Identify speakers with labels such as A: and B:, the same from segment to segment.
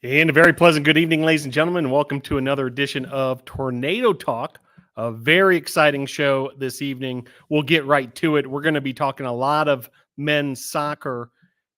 A: And a very pleasant good evening, ladies and gentlemen. Welcome to another edition of Tornado Talk, a very exciting show this evening. We'll get right to it. We're going to be talking a lot of men's soccer.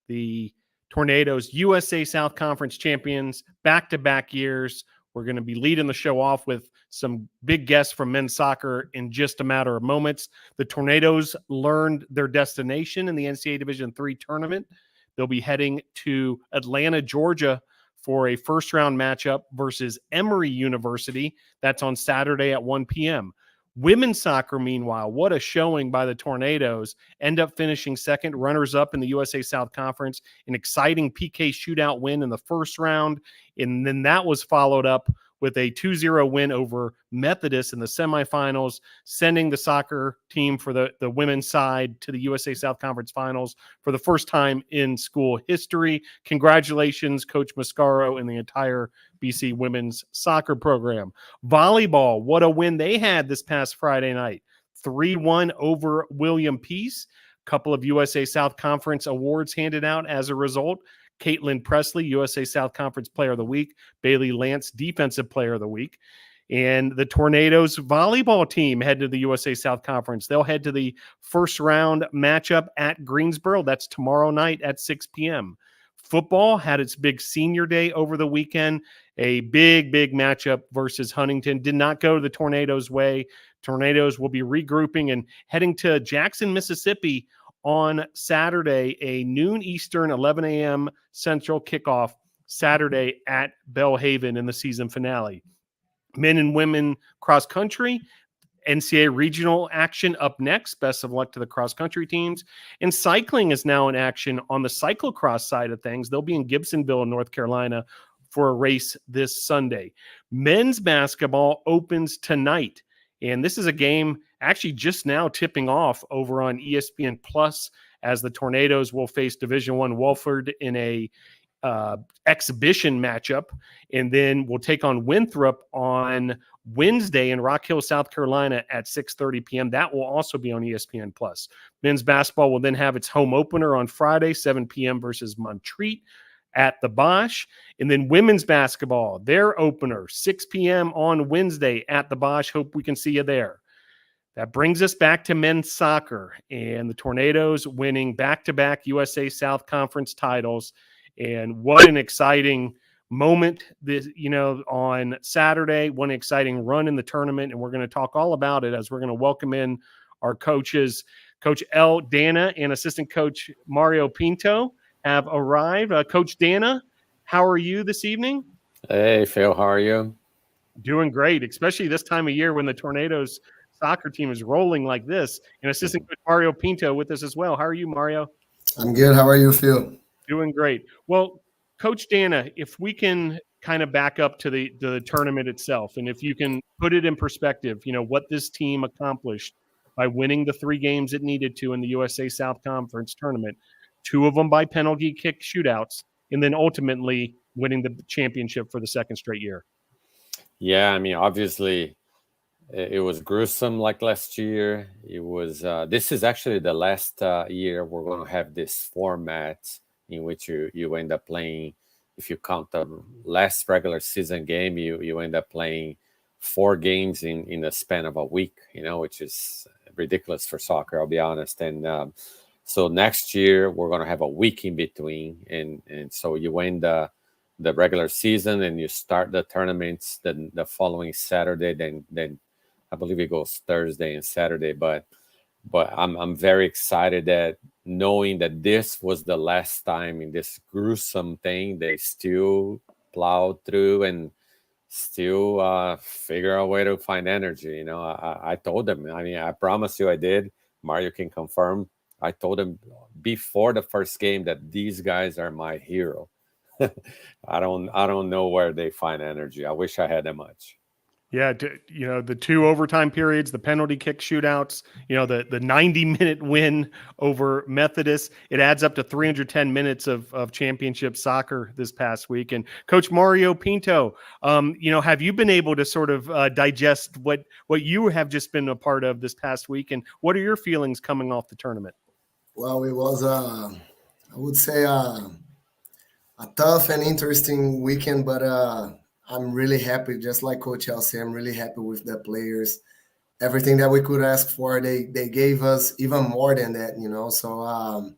A: The Tornadoes, USA South Conference champions, back-to-back years. We're going to be leading the show off with some big guests from men's soccer in just a matter of moments. The Tornadoes learned their destination in the NCAA Division III tournament. They'll be heading to Atlanta, Georgia, for a first-round matchup versus Emory University. That's on Saturday at 1 p.m. Women's soccer, meanwhile, what a showing by the Tornadoes. End up finishing second, runners-up in the USA South Conference. An exciting PK shootout win in the first round, and then that was followed up with a 2-0 win over Methodist in the semifinals, sending the soccer team for the women's side to the USA South Conference finals for the first time in school history. Congratulations, Coach Mascaro and the entire BC women's soccer program. Volleyball, what a win they had this past Friday night. 3-1 over William Peace. Couple of USA South Conference awards handed out as a result. Caitlin Presley, USA South Conference Player of the Week. Bailey Lance, Defensive Player of the Week. And the Tornadoes volleyball team head to the USA South Conference. They'll head to the first round matchup at Greensboro. That's tomorrow night at 6 p.m. Football had its big senior day over the weekend. A big matchup versus Huntington. Did not go the Tornadoes' way. Tornadoes will be regrouping and heading to Jaxson, Mississippi on Saturday, a noon Eastern, 11 a.m. Central kickoff Saturday at Belhaven in the season finale. Men and women cross country, NCAA regional action up next. Best of luck to the cross country teams. And cycling is now in action on the cyclocross side of things. They'll be in Gibsonville, North Carolina for a race this Sunday. Men's basketball opens tonight. And this is a game actually just now tipping off over on ESPN Plus as the Tornadoes will face Division I Wolford in a exhibition matchup. And then we'll take on Winthrop on Wednesday in Rock Hill, South Carolina at 6:30 p.m. That will also be on ESPN Plus. Men's basketball will then have its home opener on Friday, 7 p.m. versus Montreat at the Bosch. And then women's basketball, their opener, 6 p.m. on Wednesday at the Bosch. Hope we can see you there. That brings us back to men's soccer and the Tornadoes winning back-to-back USA South Conference titles. And what an exciting moment this, on Saturday, what an exciting run in the tournament. And we're going to talk all about it as we're going to welcome in our coaches, Coach L. Dana and assistant coach Mario Pinto have arrived. Coach Dana, how are you this evening?
B: Hey, Phil, how are you?
A: Doing great, especially this time of year when the Tornadoes soccer team is rolling like this. And assistant coach Mario Pinto with us as well. How are you, Mario?
C: I'm good. How are you, Phil?
A: Doing great. Well, Coach Dana, if we can kind of back up to the tournament itself, and if you can put it in perspective, what this team accomplished by winning the 3 games it needed to in the USA South Conference tournament, 2 of them by penalty kick shootouts, and then ultimately winning the championship for the second straight year.
B: Yeah, I mean, obviously it was gruesome like last year. It was this is actually the last year we're going to have this format in which you end up playing. If you count the last regular season game, you end up playing 4 games in the span of a week, which is ridiculous for soccer, I'll be honest. And so next year we're going to have a week in between, and so you end the regular season and you start the tournaments the following Saturday. Then I believe it goes Thursday and Saturday. But I'm very excited that knowing that this was the last time in this gruesome thing, they still plowed through and still figure out a way to find energy. I told them. I mean, I promise you, I did. Mario can confirm. I told them before the first game that these guys are my hero. I don't know where they find energy. I wish I had that much.
A: Yeah, the 2 overtime periods, the penalty kick shootouts, the 90-minute win over Methodist. It adds up to 310 minutes of championship soccer this past week. And Coach Mario Pinto, have you been able to sort of digest what you have just been a part of this past week? And what are your feelings coming off the tournament?
C: Well, it was, I would say, a tough and interesting weekend, but I'm really happy. Just like Coach Chelsea, I'm really happy with the players. Everything that we could ask for, they gave us even more than that, So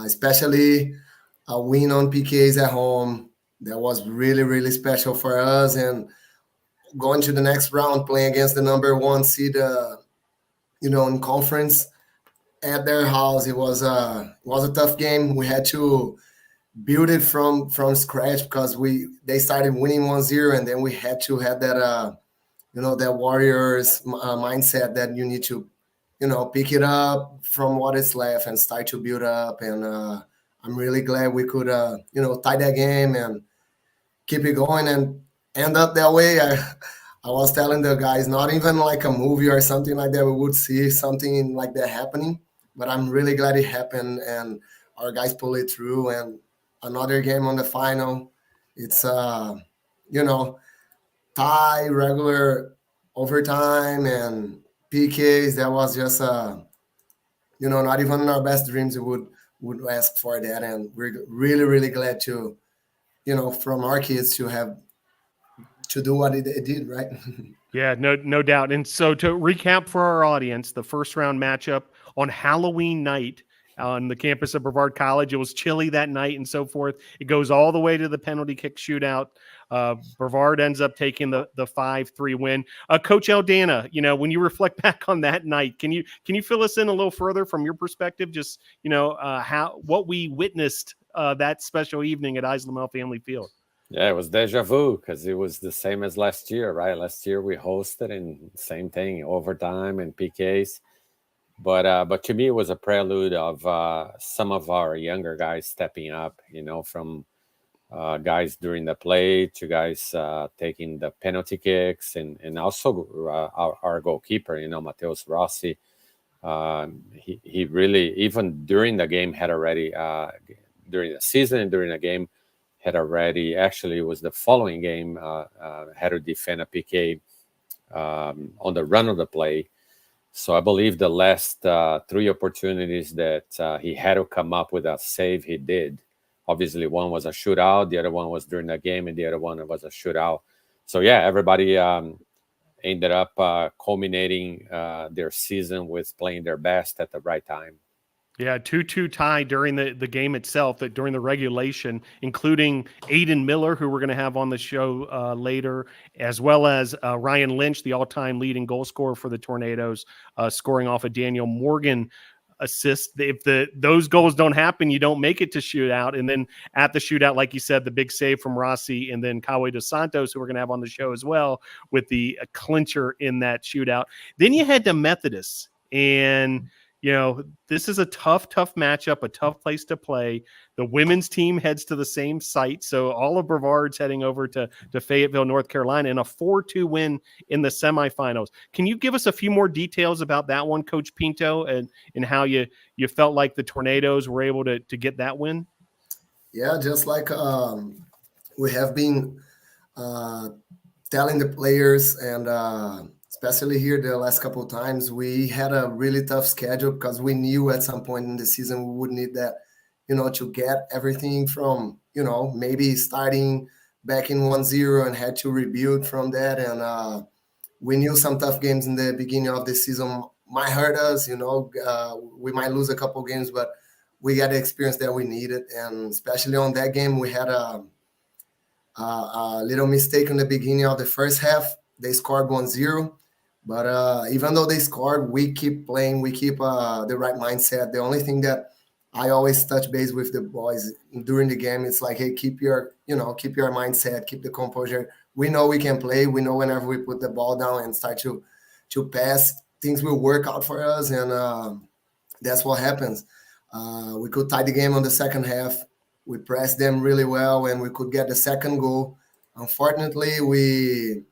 C: especially a win on PKs at home, that was really, really special for us. And going to the next round, playing against the number one seed, in conference at their house, it was a tough game. We had to build it from scratch because they started winning 1-0, and then we had to have that that Warriors mindset that you need to pick it up from what is left and start to build up. And I'm really glad we could tie that game and keep it going and end up that way. I was telling the guys, not even like a movie or something like that, we would see something like that happening, but I'm really glad it happened and our guys pull it through. And another game on the final, it's tie, regular overtime, and PKs. That was just not even in our best dreams we would ask for that. And we're really, really glad to from our kids to have to do what it did, right?
A: Yeah, no doubt. And so to recap for our audience, the first round matchup on Halloween night on the campus of Brevard College. It was chilly that night and so forth. It goes all the way to the penalty kick shootout. Brevard ends up taking the 5-3 win. Coach Aldana, when you reflect back on that night, can you fill us in a little further from your perspective? Just what we witnessed that special evening at Islamel Family Field.
B: Yeah, it was deja vu because it was the same as last year, right? Last year we hosted and same thing, overtime and PKs. But to me, it was a prelude of some of our younger guys stepping up, from guys during the play to guys taking the penalty kicks and also our goalkeeper, Mateus Rossi. He really, even during the game, had already, during the season and during the game, had already, actually, it was the following game, had to defend a PK on the run of the play. So I believe the last 3 opportunities that he had to come up with a save, he did. Obviously, one was a shootout, the other one was during the game, and the other one was a shootout. So, yeah, everybody ended up culminating their season with playing their best at the right time.
A: Yeah, 2-2 tie during the game itself, that during the regulation, including Aiden Miller, who we're going to have on the show later, as well as Ryan Lynch, the all-time leading goal scorer for the Tornadoes, scoring off a Daniel Morgan assist. If those goals don't happen, you don't make it to shootout. And then at the shootout, like you said, the big save from Rossi and then Caue de Santos, who we're going to have on the show as well, with the clincher in that shootout. Then you head to Methodist, and this is a tough matchup, a tough place to play. The women's team heads to the same site. So all of Brevard's heading over to Fayetteville, North Carolina, and a 4-2 win in the semifinals. Can you give us a few more details about that one, Coach Pinto, and how you felt like the Tornadoes were able to get that win?
C: Yeah, just like we have been telling the players, and especially here the last couple of times, we had a really tough schedule because we knew at some point in the season we would need that, to get everything from, maybe starting back in 1-0 and had to rebuild from that. And we knew some tough games in the beginning of the season might hurt us, we might lose a couple games, but we got the experience that we needed. And especially on that game, we had a little mistake in the beginning of the first half. They scored 1-0. But even though they scored, we keep playing, we keep the right mindset. The only thing that I always touch base with the boys during the game, it's like, hey, keep your mindset, keep the composure. We know we can play. We know whenever we put the ball down and start to pass, things will work out for us, and that's what happens. We could tie the game on the second half. We pressed them really well, and we could get the second goal. Unfortunately,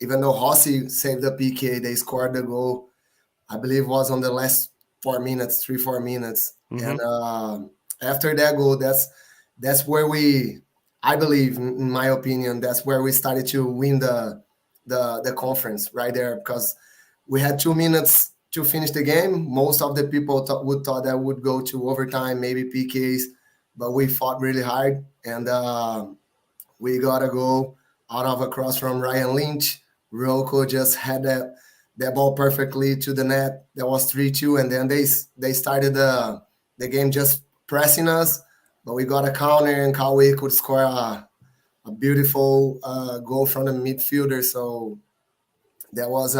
C: even though Rossi saved the PK, they scored the goal. I believe it was on the last 4 minutes, 3-4 minutes. Mm-hmm. And after that goal, that's where I believe, in my opinion, that's where we started to win the conference right there, because we had 2 minutes to finish the game. Most of the people thought that would go to overtime, maybe PKs. but we fought really hard, and we got a goal out of a cross from Ryan Lynch. Rocco just had that ball perfectly to the net. That was 3-2, and then they started the game just pressing us, but we got a counter, and Caue could score a beautiful goal from the midfielder. So that was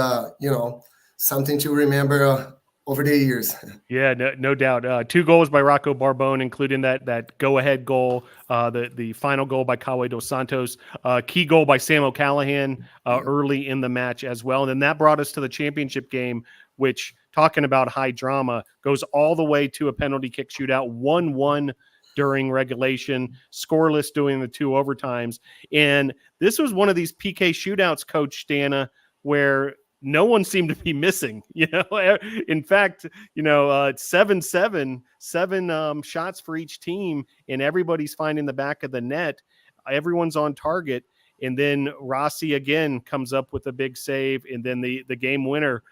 C: something to remember over the years.
A: Yeah, no doubt. 2 goals by Rocco Barbone, including that go-ahead goal, the final goal by Caue dos Santos, key goal by Sam O'Callahan early in the match as well. And then that brought us to the championship game, which, talking about high drama, goes all the way to a penalty kick shootout, 1-1 during regulation, scoreless during the 2 overtimes. And this was one of these PK shootouts, Coach Stana, where no one seemed to be missing. In fact, it's 7-7, 7 shots for each team, and everybody's finding the back of the net. Everyone's on target. And then Rossi again comes up with a big save, and then the game winner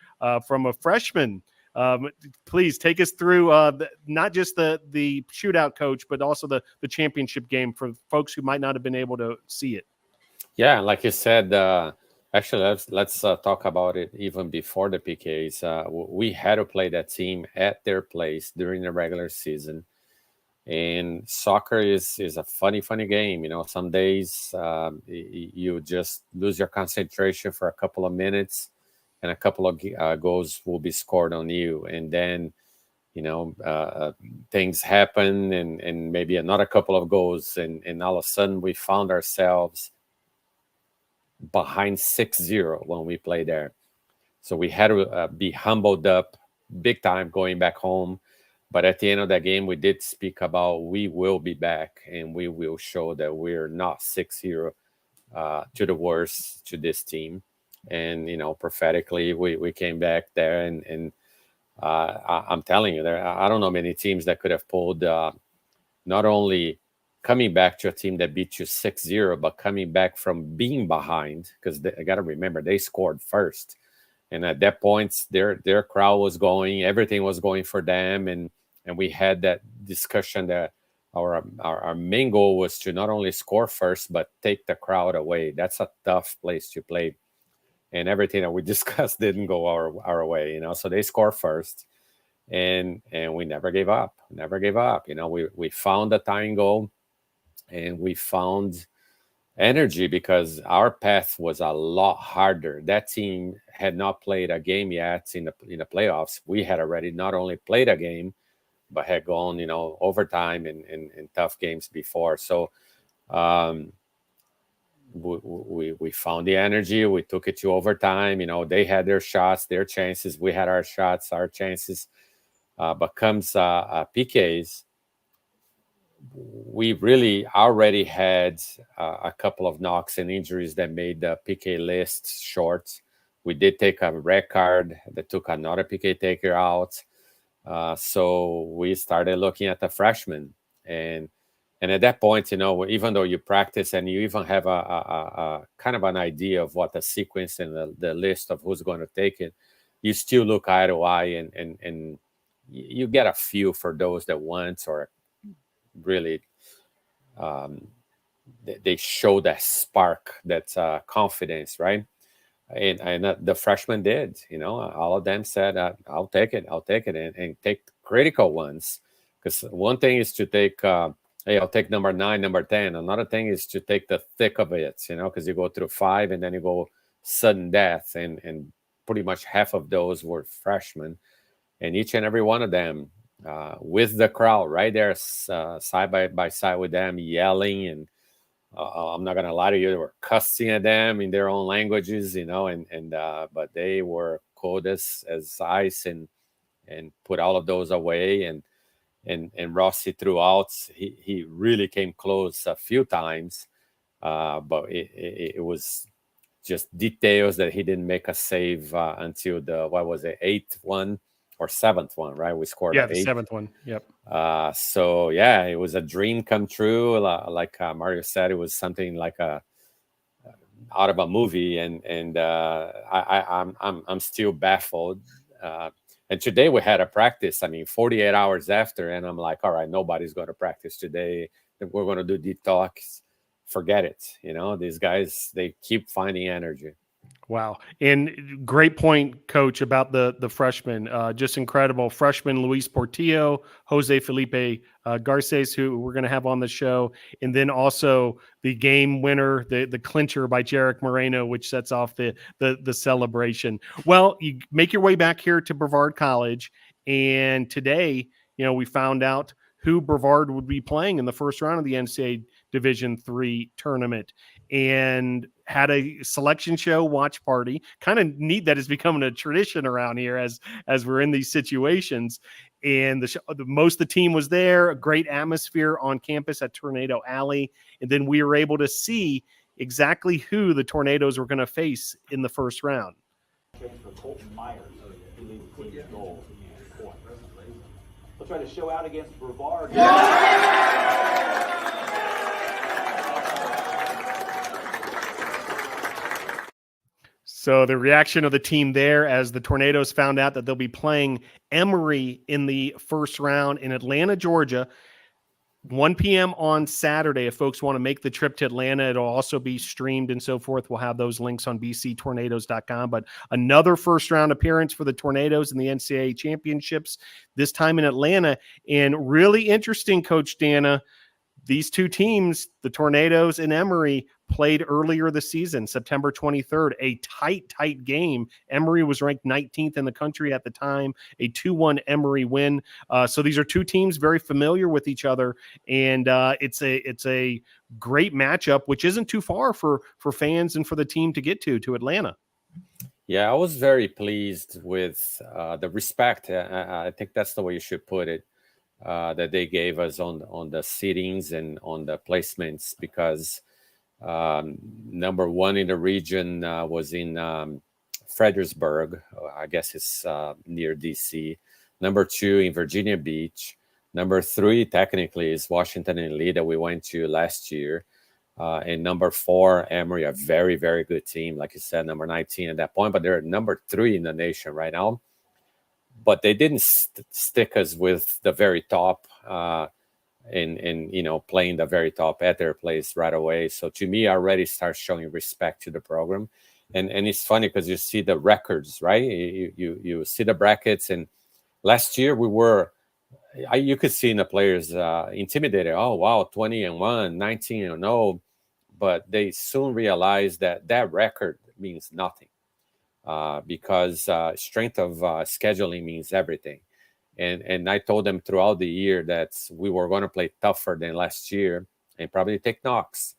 A: from a freshman. Please take us through not just the shootout, Coach, but also the championship game for folks who might not have been able to see it.
B: Yeah, like you said, actually, let's talk about it even before the PKs. We had to play that team at their place during the regular season. And soccer is a funny game. Some days you just lose your concentration for a couple of minutes, and a couple of goals will be scored on you. And then, things happen, and maybe another couple of goals. And all of a sudden we found ourselves behind 6-0 when we played there. So we had to be humbled up big time going back home. But at the end of that game, we did speak about we will be back, and we will show that we're not 6-0 to the worst to this team. And, prophetically, we came back there. And I'm telling you, I don't know many teams that could have pulled not only coming back to a team that beat you 6-0, but coming back from being behind, because I got to remember, they scored first. And at that point, their crowd was going, everything was going for them. And we had that discussion that our main goal was to not only score first, but take the crowd away. That's a tough place to play. And everything that we discussed didn't go our way, So they scored first. And we never gave up. We found the tying goal, and we found energy because our path was a lot harder. That team had not played a game yet in the playoffs. We had already not only played a game, but had gone, overtime and tough games before. So we found the energy. We took it to overtime. They had their shots, their chances. We had our shots, our chances. But comes PKs, we really already had a couple of knocks and injuries that made the PK list short. We did take a red card that took another PK taker out. So we started looking at the freshmen. And at that point, even though you practice and you even have a kind of an idea of what the sequence and the list of who's going to take it, you still look eye to eye and you get a feel for those that want or really they show that spark, that confidence, right? And the freshmen did. All of them said, I'll take it and take critical ones, because one thing is to take hey, I'll take number 9, number 10. Another thing is to take the thick of it, because you go through 5 and then you go sudden death, and pretty much half of those were freshmen, and each and every one of them with the crowd right there side by side with them, yelling. And I'm not gonna lie to you, they were cussing at them in their own languages, but they were cold as ice and put all of those away. And Rossi throughout, he really came close a few times, but it was just details that he didn't make a save until the 8th one or 7th one, right? We scored
A: the 7th one. Yep.
B: So yeah, it was a dream come true. Like Mario said, it was something like out of a movie, and I'm still baffled And today we had a practice, 48 hours after, and I'm like, all right, nobody's going to practice today. We're going to do detox. Forget it. These guys, they keep finding energy.
A: Wow. And great point, Coach, about the freshmen. Just incredible. Freshman Luis Portillo, Jose Felipe Garces, who we're going to have on the show. And then also the game winner, the clincher by Jarek Moreno, which sets off the celebration. Well, you make your way back here to Brevard College. And today, we found out who Brevard would be playing in the first round of the NCAA Division III tournament, and had a selection show watch party. Kind of neat that it's becoming a tradition around here as we're in these situations. And most of the team was there, a great atmosphere on campus at Tornado Alley. And then we were able to see exactly who the Tornadoes were going to face in the first round.
D: We'll try to show out against Brevard.
A: So the reaction of the team there as the Tornadoes found out that they'll be playing Emory in the first round in Atlanta, Georgia, 1 p.m. on Saturday. If folks want to make the trip to Atlanta, it'll also be streamed and so forth. We'll have those links on bctornadoes.com. But another first-round appearance for the Tornadoes in the NCAA championships, this time in Atlanta. And really interesting, Coach Dana, these two teams, the Tornadoes and Emory, played earlier this season, September 23rd, a tight game. Emory was ranked 19th in the country at the time, a 2-1 Emory win. So these are two teams very familiar with each other, and it's a great matchup, which isn't too far for fans and for the team to get to Atlanta.
B: Yeah, I was very pleased with the respect. I think that's the way you should put it, that they gave us on the seatings and on the placements, because number one in the region was in Fredericksburg. I guess it's near DC. Number two in Virginia Beach. Number three, technically, is Washington and Lee that we went to last year. And number four, Emory, a very, very good team. Like you said, number 19 at that point, but they're number 3 in the nation right now. But they didn't stick us with the very top and playing the very top at their place right away. So to me, I already start showing respect to the program. And it's funny because you see the records, right? You see the brackets. And last year you could see in the players intimidated. Oh, wow, 20-1, 19-0. But they soon realized that record means nothing because strength of scheduling means everything. And I told them throughout the year that we were going to play tougher than last year and probably take knocks.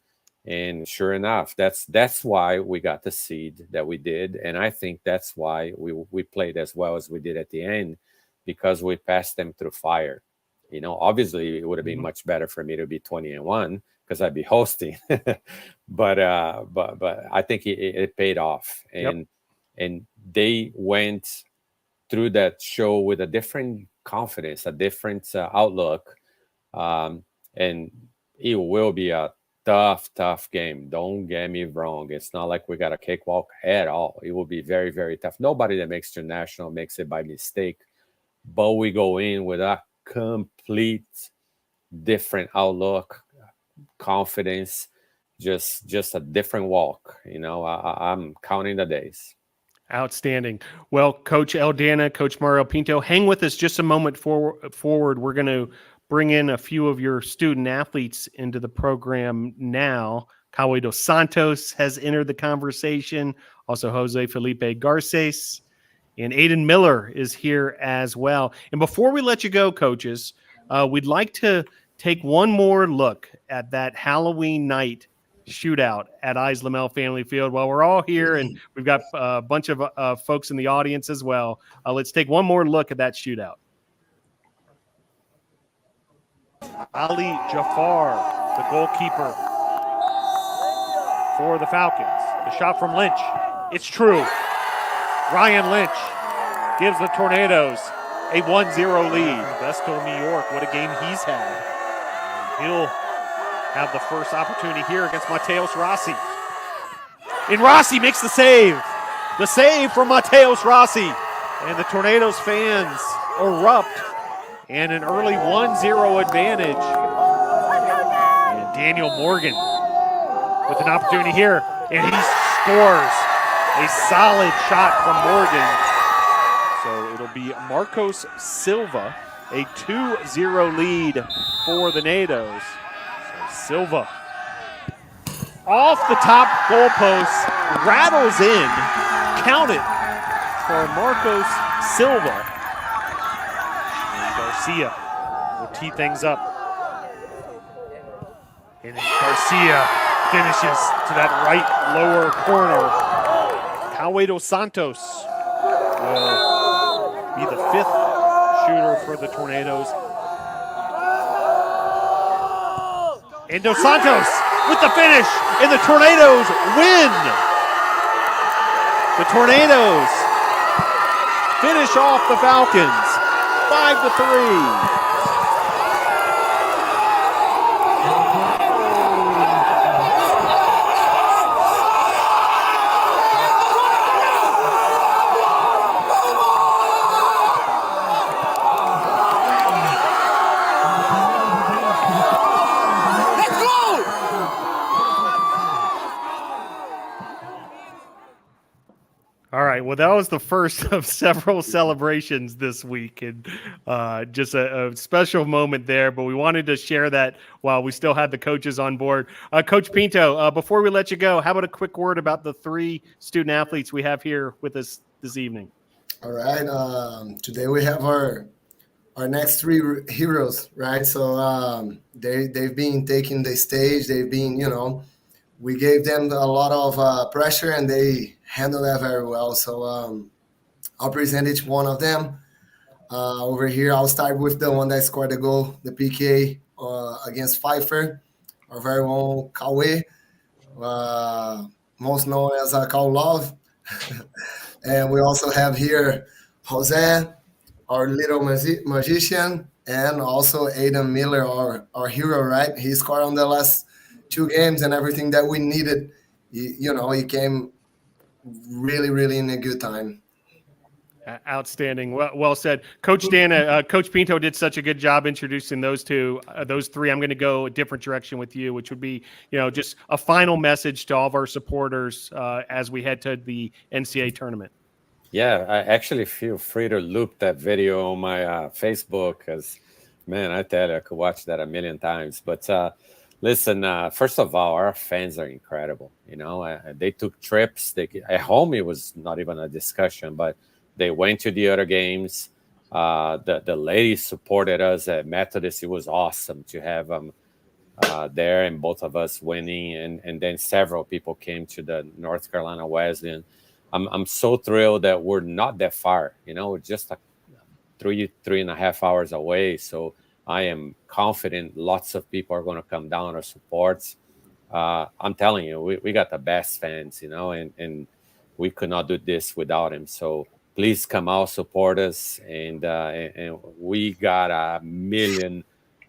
B: And sure enough, that's why we got the seed that we did. And I think that's why we played as well as we did at the end, because we passed them through fire. Obviously it would have been much better for me to be 20-1 because I'd be hosting. but I think it paid off. And they went through that show with a different confidence, a different outlook. And it will be a tough game. Don't get me wrong. It's not like we got a cakewalk at all. It will be very, very tough. Nobody that makes international makes it by mistake. But we go in with a complete different outlook, confidence, just a different walk. I'm counting the days.
A: Outstanding. Well, Coach Eldana, Coach Mario Pinto, hang with us just a moment forward. We're going to bring in a few of your student athletes into the program now. Caue dos Santos has entered the conversation. Also, Jose Felipe Garces and Adan Miller is here as well. And before we let you go, coaches, we'd like to take one more look at that Halloween night shootout at Lamel Family Field. While we're all here and we've got a bunch of folks in the audience as well, let's take one more look at that shootout. Ali Jafar, the goalkeeper for the Falcons. The shot from Lynch. It's true. Ryan Lynch gives the Tornadoes a 1-0 lead. Vestal, New York, what a game he's had. He'll have the first opportunity here against Mateus Rossi. And Rossi makes the save. The save from Mateus Rossi.
E: And the Tornadoes fans erupt and an early 1-0 advantage. And Daniel Morgan with an opportunity here, and he scores a solid shot from Morgan. So it'll be Marcos Silva, a 2-0 lead for the Nados. So Silva off the top goalpost, rattles in, count it for Marcos Silva. And Garcia will tee things up. And Garcia finishes to that right lower corner. Caue dos Santos will be the 5th shooter for the Tornadoes. And Dos Santos with the finish, and the Tornadoes win. The Tornadoes finish off the Falcons 5-3.
A: Well, that was the first of several celebrations this week, and just a special moment there. But we wanted to share that while we still had the coaches on board. Coach Pinto, before we let you go, how about a quick word about the 3 student athletes we have here with us this evening?
C: All right. Today we have our next 3 heroes, right? So they've been taking the stage. They've been, we gave them a lot of pressure, and they handled that very well. So I'll present each one of them. Over here, I'll start with the one that scored the goal, the PK against Pfeiffer, our very own Caue, most known as Caue Love. And we also have here Jose, our little magician, and also Adan Miller, our hero, right? He scored on the last 2 games, and everything that we needed. He came really, really in a good time.
A: Outstanding. Well said. Coach Dan, Coach Pinto did such a good job introducing those 2, those 3. I'm going to go a different direction with you, which would be, just a final message to all of our supporters as we head to the NCAA tournament.
B: Yeah, I actually feel free to loop that video on my Facebook because, man, I tell you, I could watch that a million times. But listen, first of all, our fans are incredible. They took trips. At home, it was not even a discussion, but they went to the other games. The ladies supported us at Methodist. It was awesome to have them there and both of us winning. And then several people came to the North Carolina Wesleyan. I'm so thrilled that we're not that far. We're just 3.5 hours away. So I am confident lots of people are going to come down or support. I'm telling you, we got the best fans, and we could not do this without him. So please come out, support us. And we got 1 million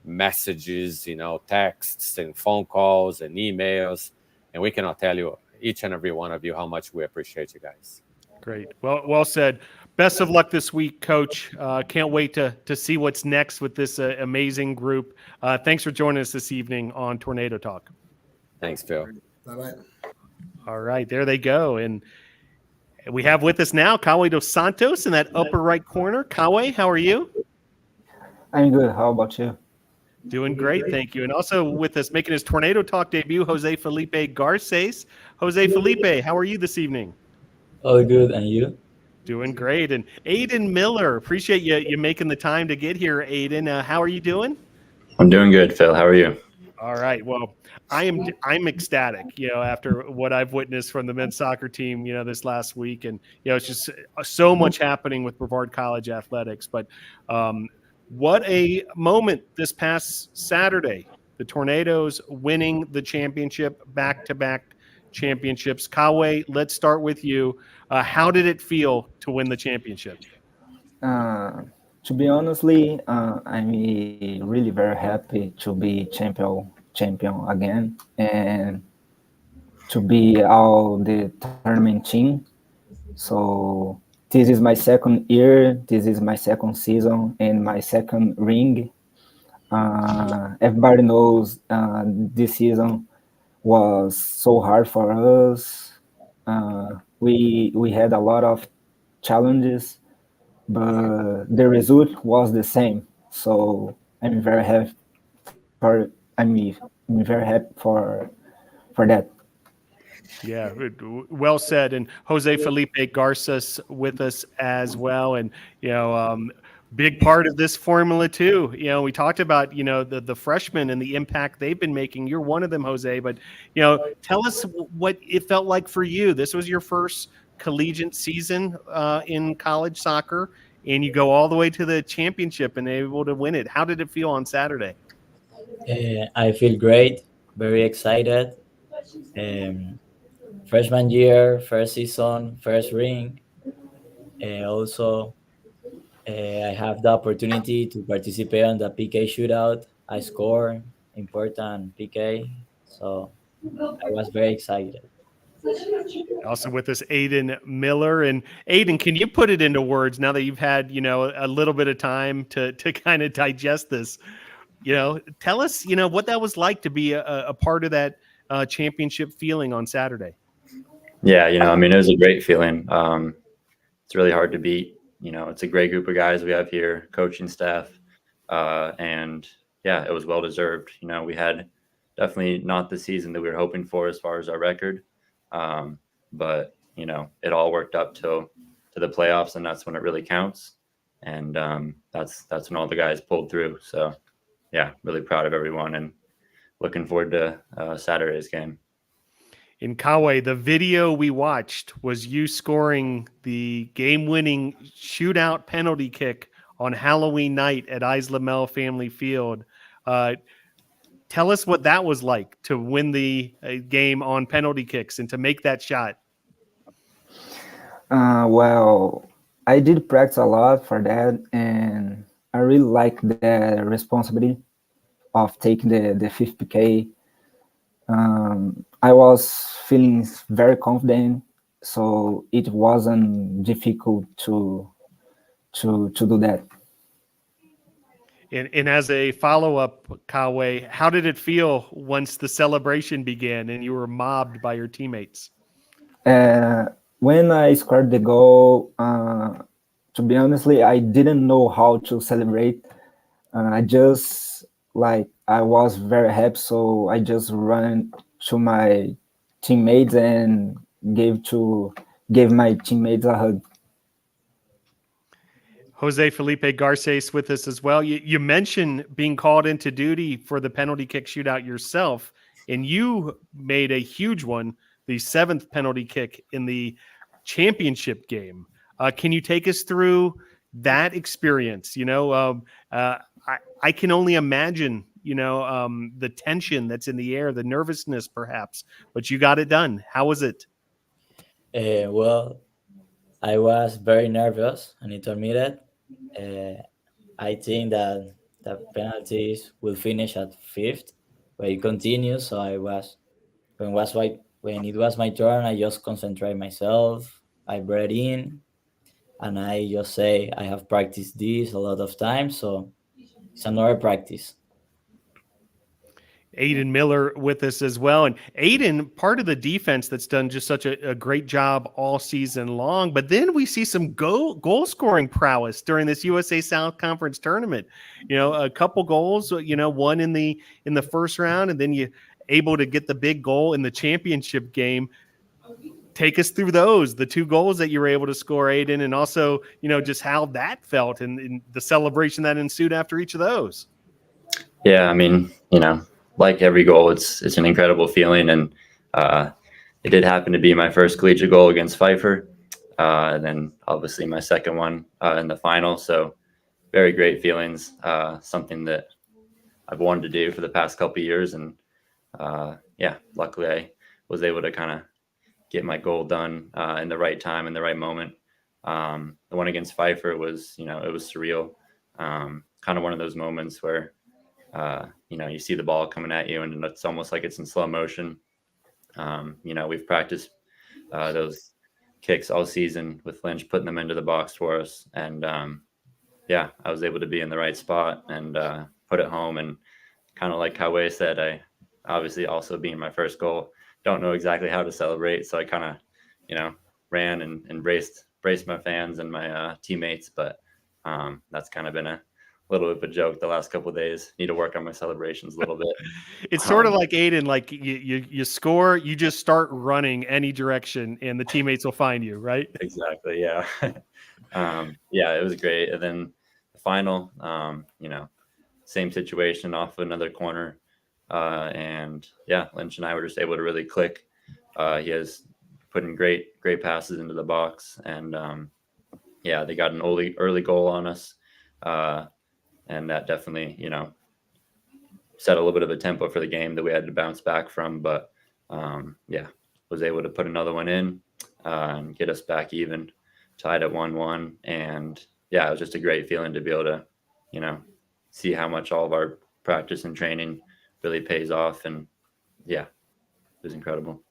B: messages, texts and phone calls and emails. And we cannot tell you, each and every one of you, how much we appreciate you guys.
A: Great. Well said. Best of luck this week, Coach. Can't wait to see what's next with this amazing group. Thanks for joining us this evening on Tornado Talk.
B: Thanks, Phil.
C: Bye-bye.
A: All right, there they go. And we have with us now Caue dos Santos in that upper right corner. Caue, how are you?
F: I'm good. How about you?
A: Doing great, thank you. And also with us, making his Tornado Talk debut, Jose Felipe Garces. Jose Felipe, how are you this evening?
G: All good, and you?
A: Doing great. And Adan Miller, appreciate you making the time to get here, Adan. How are you doing?
G: I'm doing good, Phil. How are you?
A: All right. Well, I'm ecstatic, after what I've witnessed from the men's soccer team, this last week. And, it's just so much happening with Brevard College athletics. But what a moment this past Saturday. The Tornadoes winning the championship, back-to-back championships. Caue, let's start with you. How did it feel to win the championship?
F: To be honestly, I'm really very happy to be champion again and to be all the tournament team. So this is my second year. This is my second season and my second ring. Everybody knows this season was so hard for us. We had a lot of challenges, but the result was the same. So I'm very happy for I'm very happy for that.
A: Yeah, well said. And Jose Felipe Garces with us as well. And, big part of this formula too. We talked about, the freshmen and the impact they've been making. You're one of them, Jose, but, tell us what it felt like for you. This was your first collegiate season in college soccer, and you go all the way to the championship and able to win it. How did it feel on Saturday?
G: I feel great, very excited. Freshman year, first season, first ring. Also, I have the opportunity to participate on the PK shootout. I score important PK, so I was very excited.
A: Also with us, Adan Miller. And Adan, can you put it into words now that you've had, a little bit of time to kind of digest this? Tell us, what that was like to be a part of that championship feeling on Saturday.
G: Yeah, it was a great feeling. It's really hard to beat. It's a great group of guys we have here, coaching staff, and yeah, it was well deserved. We had definitely not the season that we were hoping for as far as our record, but it all worked up to the playoffs, and that's when it really counts. And that's when all the guys pulled through. So yeah, really proud of everyone and looking forward to Saturday's game.
A: In Caue, the video we watched was you scoring the game-winning shootout penalty kick on Halloween night at Isla Mel Family Field. Tell us what that was like to win the game on penalty kicks and to make that shot.
F: Well, I did practice a lot for that, and I really like the responsibility of taking the 50K. I was feeling very confident, so it wasn't difficult to do that.
A: And as a follow-up, Caue, how did it feel once the celebration began and you were mobbed by your teammates?
F: When I scored the goal, to be honestly, I didn't know how to celebrate. I was very happy, so I just ran to my teammates and gave my teammates a hug.
A: Jose Felipe Garces with us as well. You mentioned being called into duty for the penalty kick shootout yourself, and you made a huge one, the 7th penalty kick in the championship game. Can you take us through that experience? I can only imagine, the tension that's in the air, the nervousness perhaps, but you got it done. How was it?
G: Well, I was very nervous, I need to admit it. I think that the penalties will finish at 5th, but it continues. So when it was my turn, I just concentrate myself. I breathe in, and I just say I have practiced this a lot of times, so it's another practice.
A: Adan Miller with us as well. And Adan, part of the defense that's done just such a great job all season long. But then we see some goal scoring prowess during this USA South Conference tournament. A couple goals, one in the first round, and then you able to get the big goal in the championship game. Take us through those, the 2 goals that you were able to score, Adan, and also, just how that felt and the celebration that ensued after each of those.
G: Yeah, like every goal, it's an incredible feeling, and it did happen to be my first collegiate goal against Pfeiffer, and then obviously my second one in the final. So very great feelings, something that I've wanted to do for the past couple of years, and luckily I was able to kind of get my goal done in the right time, in the right moment. The one against Pfeiffer was, it was surreal, kind of one of those moments where you see the ball coming at you and it's almost like it's in slow motion. We've practiced those kicks all season with Lynch putting them into the box for us. And yeah, I was able to be in the right spot and put it home. And kind of like Caue said, I obviously also being my first goal, don't know exactly how to celebrate. So I kind of, you know, ran and braced my fans and my teammates. But that's kind of been a little bit of a joke the last couple of days. Need to work on my celebrations a little bit.
A: It's sort of like Adan, like you score, you just start running any direction and the teammates will find you, right?
G: Exactly. Yeah. Yeah, it was great. And then the final, you know, same situation off another corner. And yeah, Lynch and I were just able to really click. He has put in great passes into the box. And yeah, they got an early goal on us. And that definitely, you know, set a little bit of a tempo for the game that we had to bounce back from. But yeah, was able to put another one in and get us back even, tied at 1-1. And yeah, it was just a great feeling to be able to, you know, see how much all of our practice and training really pays off. And yeah, it was incredible.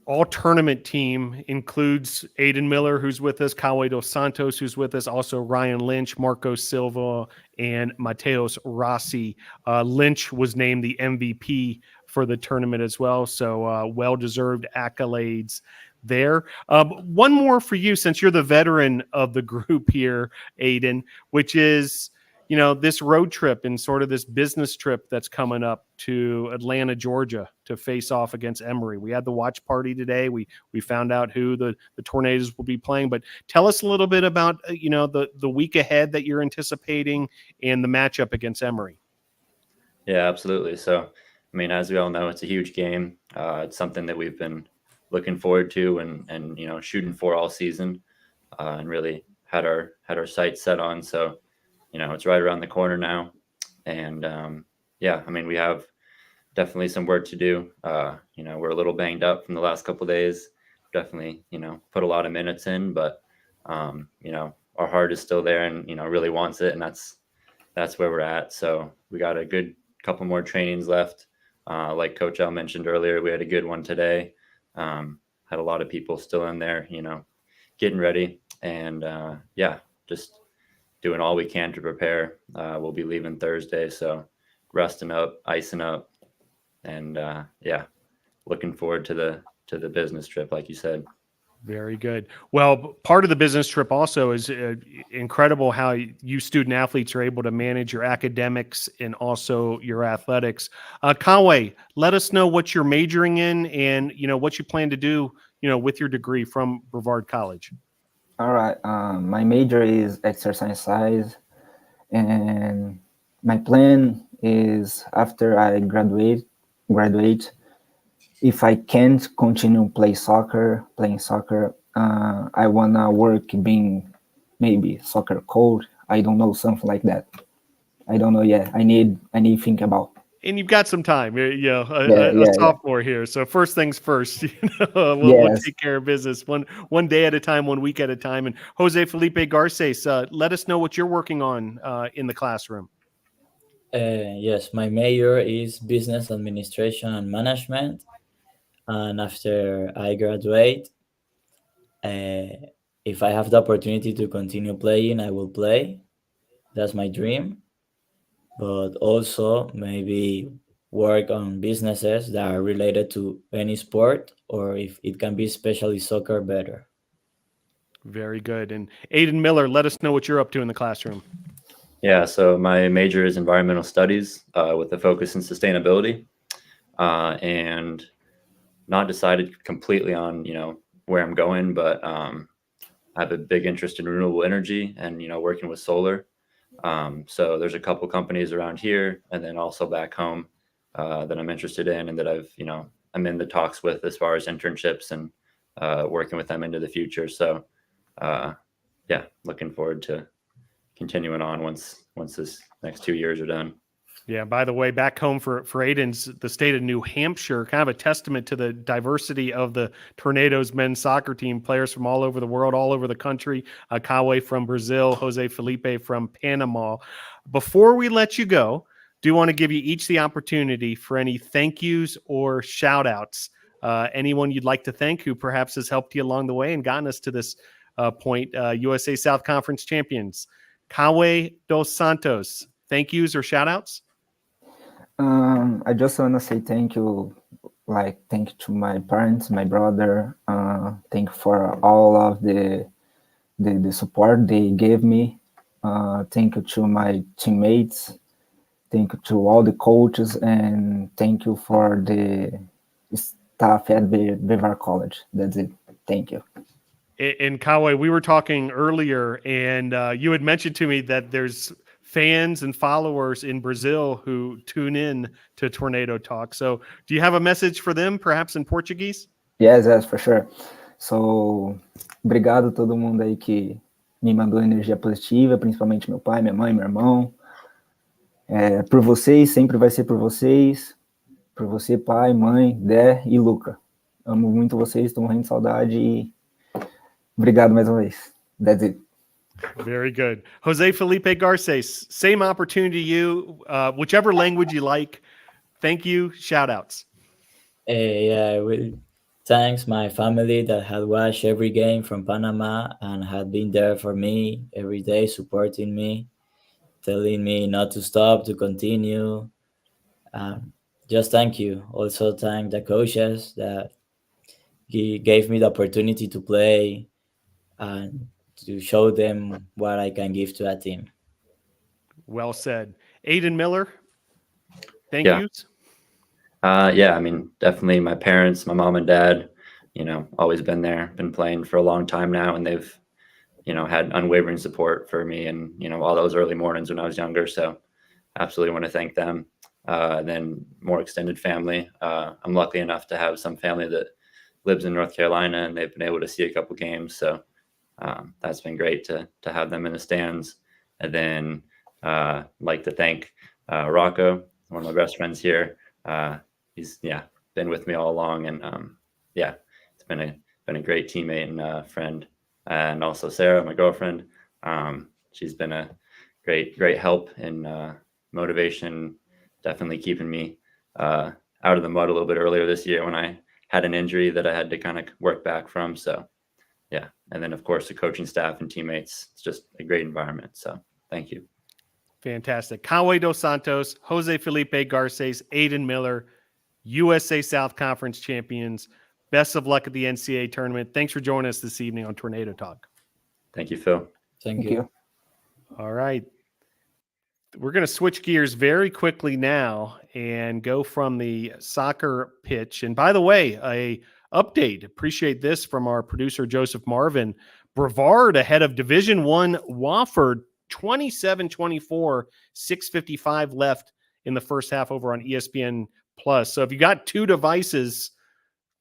A: All tournament team includes Adan Miller, who's with us, Caue dos Santos, who's with us, also Ryan Lynch, Marco Silva, and Mateos Rossi. Lynch was named the MVP for the tournament as well, so well-deserved accolades there. One more for you, since you're the veteran of the group here, Adan, which is, you know, this road trip and sort of this business trip that's coming up to Atlanta, Georgia, to face off against Emory. We had the watch party today. We found out who the Tornadoes will be playing, but tell us a little bit about, you know, the week ahead that you're anticipating and the matchup against Emory.
G: Yeah, absolutely. So, I mean, as we all know, it's a huge game. It's something that we've been looking forward to and you know, shooting for all season, and really had our sights set on. So, you know, it's right around the corner now. And yeah, I mean, we have definitely some work to do. You know, we're a little banged up from the last couple of days. Definitely, you know, put a lot of minutes in, but you know, our heart is still there and, you know, really wants it. And that's where we're at. So we got a good couple more trainings left. Like Coach Al mentioned earlier, we had a good one today. Had a lot of people still in there, you know, getting ready. And yeah, just doing all we can to prepare. We'll be leaving Thursday, so resting up, icing up, and yeah, looking forward to the business trip, like you said.
A: Very good. Well, part of the business trip also is incredible how you student athletes are able to manage your academics and also your athletics. Caue, let us know what you're majoring in and, you know, what you plan to do, you know, with your degree from Brevard College.
F: All right. My major is exercise science, and my plan is after I graduate, if I can't continue playing soccer, I wanna work being maybe soccer coach. I don't know, something like that. I don't know yet. I need to think about.
A: And you've got some time, you know, a sophomore here. So first things first, you know, we'll take care of business one day at a time, 1 week at a time. And Jose Felipe Garces, let us know what you're working on in the classroom.
H: Yes, my major is business administration and management. And after I graduate, if I have the opportunity to continue playing, I will play. That's my dream. But also maybe work on businesses that are related to any sport, or if it can be especially soccer, better.
A: Very good. And Adan Miller, let us know what you're up to in the classroom.
G: Yeah, so my major is environmental studies with a focus in sustainability, and not decided completely on, you know, where I'm going, but I have a big interest in renewable energy and, you know, working with solar. So there's a couple companies around here and then also back home that I'm interested in and that I'm in the talks with as far as internships and working with them into the future. So yeah, looking forward to continuing on once this next 2 years are done.
A: Yeah, by the way, back home for Adan's the state of New Hampshire, kind of a testament to the diversity of the Tornadoes men's soccer team, players from all over the world, all over the country. Caue from Brazil, Jose Felipe from Panama. Before we let you go, do want to give you each the opportunity for any thank yous or shout outs anyone you'd like to thank who perhaps has helped you along the way and gotten us to this point. USA South Conference champions, Caue dos Santos. Thank yous or shout outs?
F: I just want to say thank you. Thank you to my parents, my brother. Thank you for all of the support they gave me. Thank you to my teammates. Thank you to all the coaches, and thank you for the staff at Brevard College. That's it. Thank you.
A: And Caue, we were talking earlier, and you had mentioned to me that there's fans and followers in Brazil who tune in to Tornado Talk. So do you have a message for them, perhaps in Portuguese?
F: Yes, for sure. So, obrigado a todo mundo aí que me mandou energia positiva, principalmente meu pai, minha mãe, meu irmão. Por vocês, sempre vai ser por vocês. Por você, pai, mãe, Dé e Luca. Amo muito vocês, estou morrendo de saudade e obrigado mais uma vez. That's it.
A: Very good. Jose Felipe Garces, same opportunity to you, whichever language you like. Thank you. Shout outs.
H: Thanks my family that had watched every game from Panama and had been there for me every day, supporting me, telling me not to stop, to continue. Just thank you. Also thank the coaches that gave me the opportunity to play and to show them what I can give to a team.
A: Well said. Adan Miller, thank yous.
G: I mean, definitely my parents, my mom and dad, always been there, been playing for a long time now, and they've, had unwavering support for me and, all those early mornings when I was younger. So absolutely want to thank them. Then more extended family. I'm lucky enough to have some family that lives in North Carolina, and they've been able to see a couple games. So that's been great to have them in the stands. And then like to thank Rocco, one of my best friends here. He's been with me all along, and it's been a great teammate and friend. And also Sarah, my girlfriend. She's been a great help and motivation, definitely keeping me out of the mud a little bit earlier this year when I had an injury that I had to kind of work back from. So and then of course the coaching staff and teammates. It's just a great environment. So thank you.
A: Fantastic. Caue dos Santos, Jose Felipe Garces, Adan Miller, USA South Conference champions. Best of luck at the NCAA tournament. Thanks for joining us this evening on Tornado Talk.
G: Thank you, Phil.
H: Thank you.
A: All right. We're going to switch gears very quickly now and go from the soccer pitch. And by the way, a update. Appreciate this from our producer, Joseph Marvin. Brevard ahead of Division I Wofford, 27-24, 6:55 left in the first half over on ESPN Plus. So if you got two devices,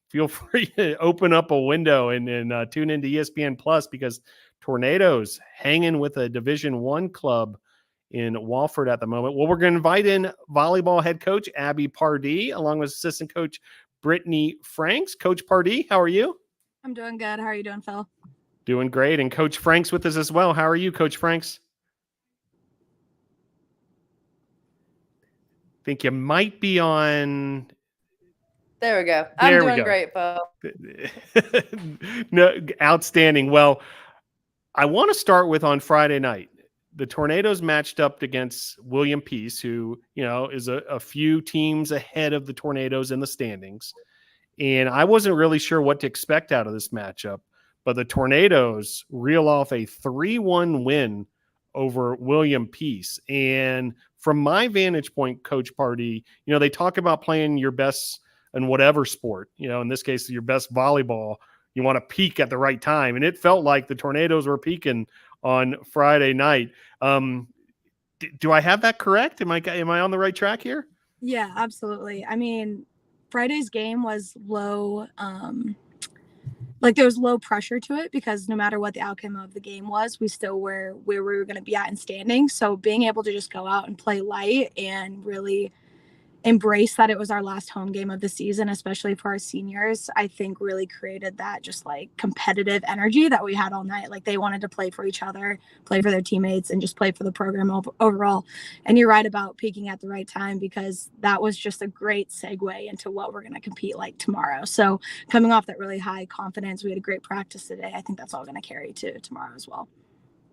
A: feel free to open up a window and tune into ESPN Plus, because Tornadoes hanging with a Division I club in Wofford at the moment. Well, we're going to invite in volleyball head coach Abbie Parde, along with assistant coach Brittany Franks. Coach Parde, how are you?
I: I'm doing good. How are you doing, Phil?
A: Doing great. And Coach Franks with us as well. How are you, Coach Franks? Think you might be on.
J: There we go. I'm doing great, Phil.
A: No, outstanding. Well, I want to start with on Friday night. The Tornadoes matched up against William Peace, who, is a few teams ahead of the Tornadoes in the standings. And I wasn't really sure what to expect out of this matchup, but the Tornadoes reel off a 3-1 win over William Peace. And from my vantage point, Coach Parde, they talk about playing your best in whatever sport, in this case, your best volleyball. You want to peak at the right time. And it felt like the Tornadoes were peaking on Friday night. Do I have that correct? Am I on the right track here?
I: Yeah, absolutely. I mean, Friday's game was low. There was low pressure to it, because no matter what the outcome of the game was, we still were where we were going to be at in standing. So being able to just go out and play light and really embrace that it was our last home game of the season, especially for our seniors, I think really created that just like competitive energy that we had all night. Like they wanted to play for each other, play for their teammates, and just play for the program overall. And you're right about peaking at the right time, because that was just a great segue into what we're going to compete like tomorrow. So coming off that really high confidence, we had a great practice today. I think that's all going to carry to tomorrow as well.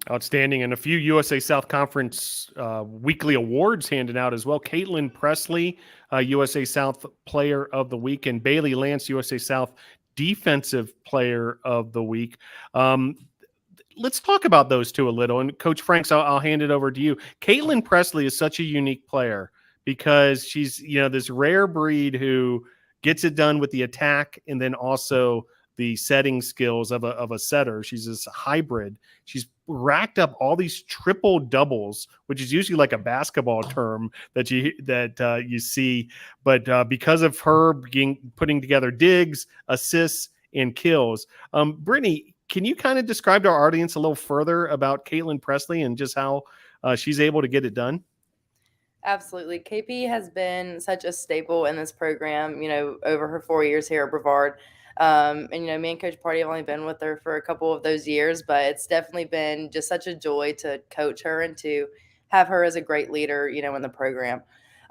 A: Outstanding. And a few USA South Conference weekly awards handed out as well. Caelyn Presley, USA South Player of the Week, and Bailey Lance, USA South Defensive Player of the Week. Let's talk about those two a little. And Coach Franks, I'll hand it over to you. Caelyn Presley is such a unique player because she's, this rare breed who gets it done with the attack and then also the setting skills of a setter. She's this hybrid. She's racked up all these triple doubles, which is usually like a basketball term that you see. But because of her putting together digs, assists, and kills, Brittany, can you kind of describe to our audience a little further about Caelyn Presley and just how she's able to get it done?
J: Absolutely. KP has been such a staple in this program, over her 4 years here at Brevard. And, me and Coach Parde have only been with her for a couple of those years, but it's definitely been just such a joy to coach her and to have her as a great leader, in the program.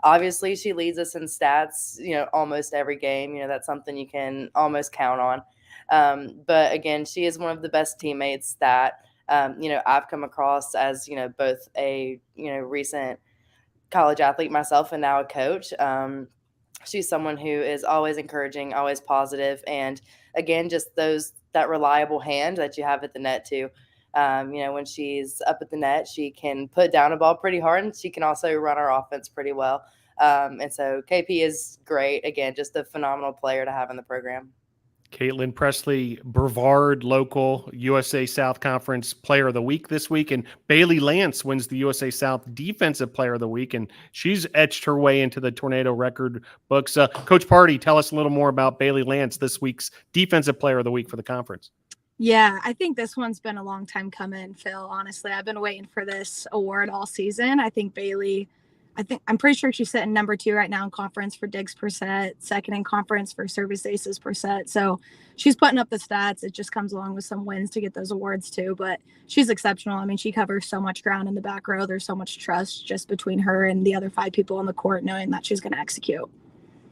J: Obviously, she leads us in stats, almost every game. That's something you can almost count on. But again, she is one of the best teammates that, I've come across as, both a, recent college athlete myself and now a coach. She's someone who is always encouraging, always positive, and again, just that reliable hand that you have at the net too. When she's up at the net, she can put down a ball pretty hard, and she can also run our offense pretty well. And so KP is great. Again, just a phenomenal player to have in the program.
A: Caelyn Presley, Brevard local USA South Conference Player of the Week this week, and Bailey Lance wins the USA South Defensive Player of the Week, and she's etched her way into the Tornado record books. Coach Parde, tell us a little more about Bailey Lance, this week's Defensive Player of the Week for the conference.
I: Yeah, I think this one's been a long time coming, Phil. Honestly, I've been waiting for this award all season. I think Bailey, I'm pretty sure she's sitting number 2 right now in conference for digs per set, second in conference for service aces per set. So she's putting up the stats. It just comes along with some wins to get those awards too. But she's exceptional. I mean, she covers so much ground in the back row. There's so much trust just between her and the other 5 people on the court, knowing that she's going to execute.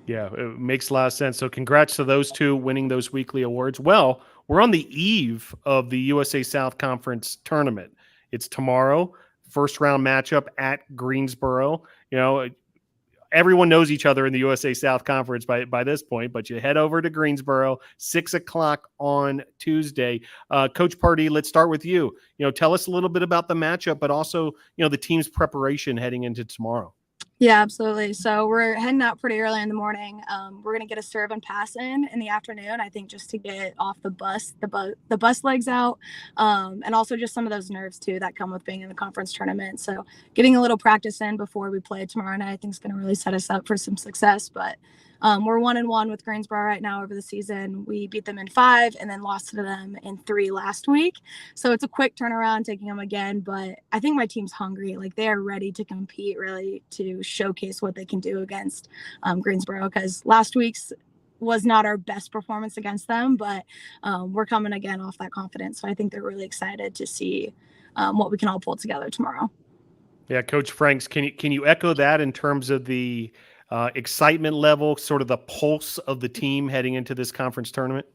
I: Yeah,
A: it makes a lot of sense. So congrats to those two winning those weekly awards. Well, we're on the eve of the USA South Conference tournament. It's tomorrow. First round matchup at Greensboro. Everyone knows each other in the USA South Conference by this point, but you head over to Greensboro, 6:00 on Tuesday. Coach Parde, let's start with you. Tell us a little bit about the matchup, but also, the team's preparation heading into tomorrow.
I: Yeah, absolutely. So we're heading out pretty early in the morning. We're going to get a serve and pass in the afternoon, I think, just to get off the bus legs out, and also just some of those nerves too that come with being in the conference tournament. So getting a little practice in before we play tomorrow night, I think is going to really set us up for some success. But we're 1-1 with Greensboro right now over the season. We beat them in 5 and then lost to them in 3 last week. So it's a quick turnaround taking them again. But I think my team's hungry. Like, they are ready to compete, really, to showcase what they can do against Greensboro, because last week's was not our best performance against them, but we're coming again off that confidence. So I think they're really excited to see what we can all pull together tomorrow.
A: Yeah, Coach Franks, can you echo that in terms of the excitement level, sort of the pulse of the team heading into this conference tournament?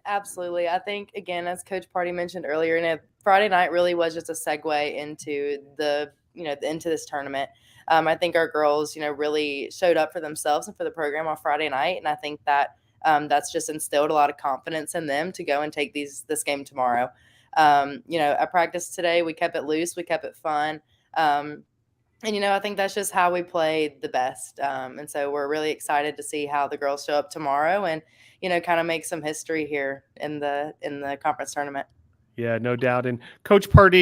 J: Absolutely. I think, again, as Coach Parde mentioned earlier, Friday night really was just a segue into into this tournament. I think our girls, really showed up for themselves and for the program on Friday night, and I think that that's just instilled a lot of confidence in them to go and take this game tomorrow. At practice today, we kept it loose, we kept it fun. And, I think that's just how we play the best. And so we're really excited to see how the girls show up tomorrow and, kind of make some history here in the conference tournament.
A: Yeah, no doubt. And Coach Parde,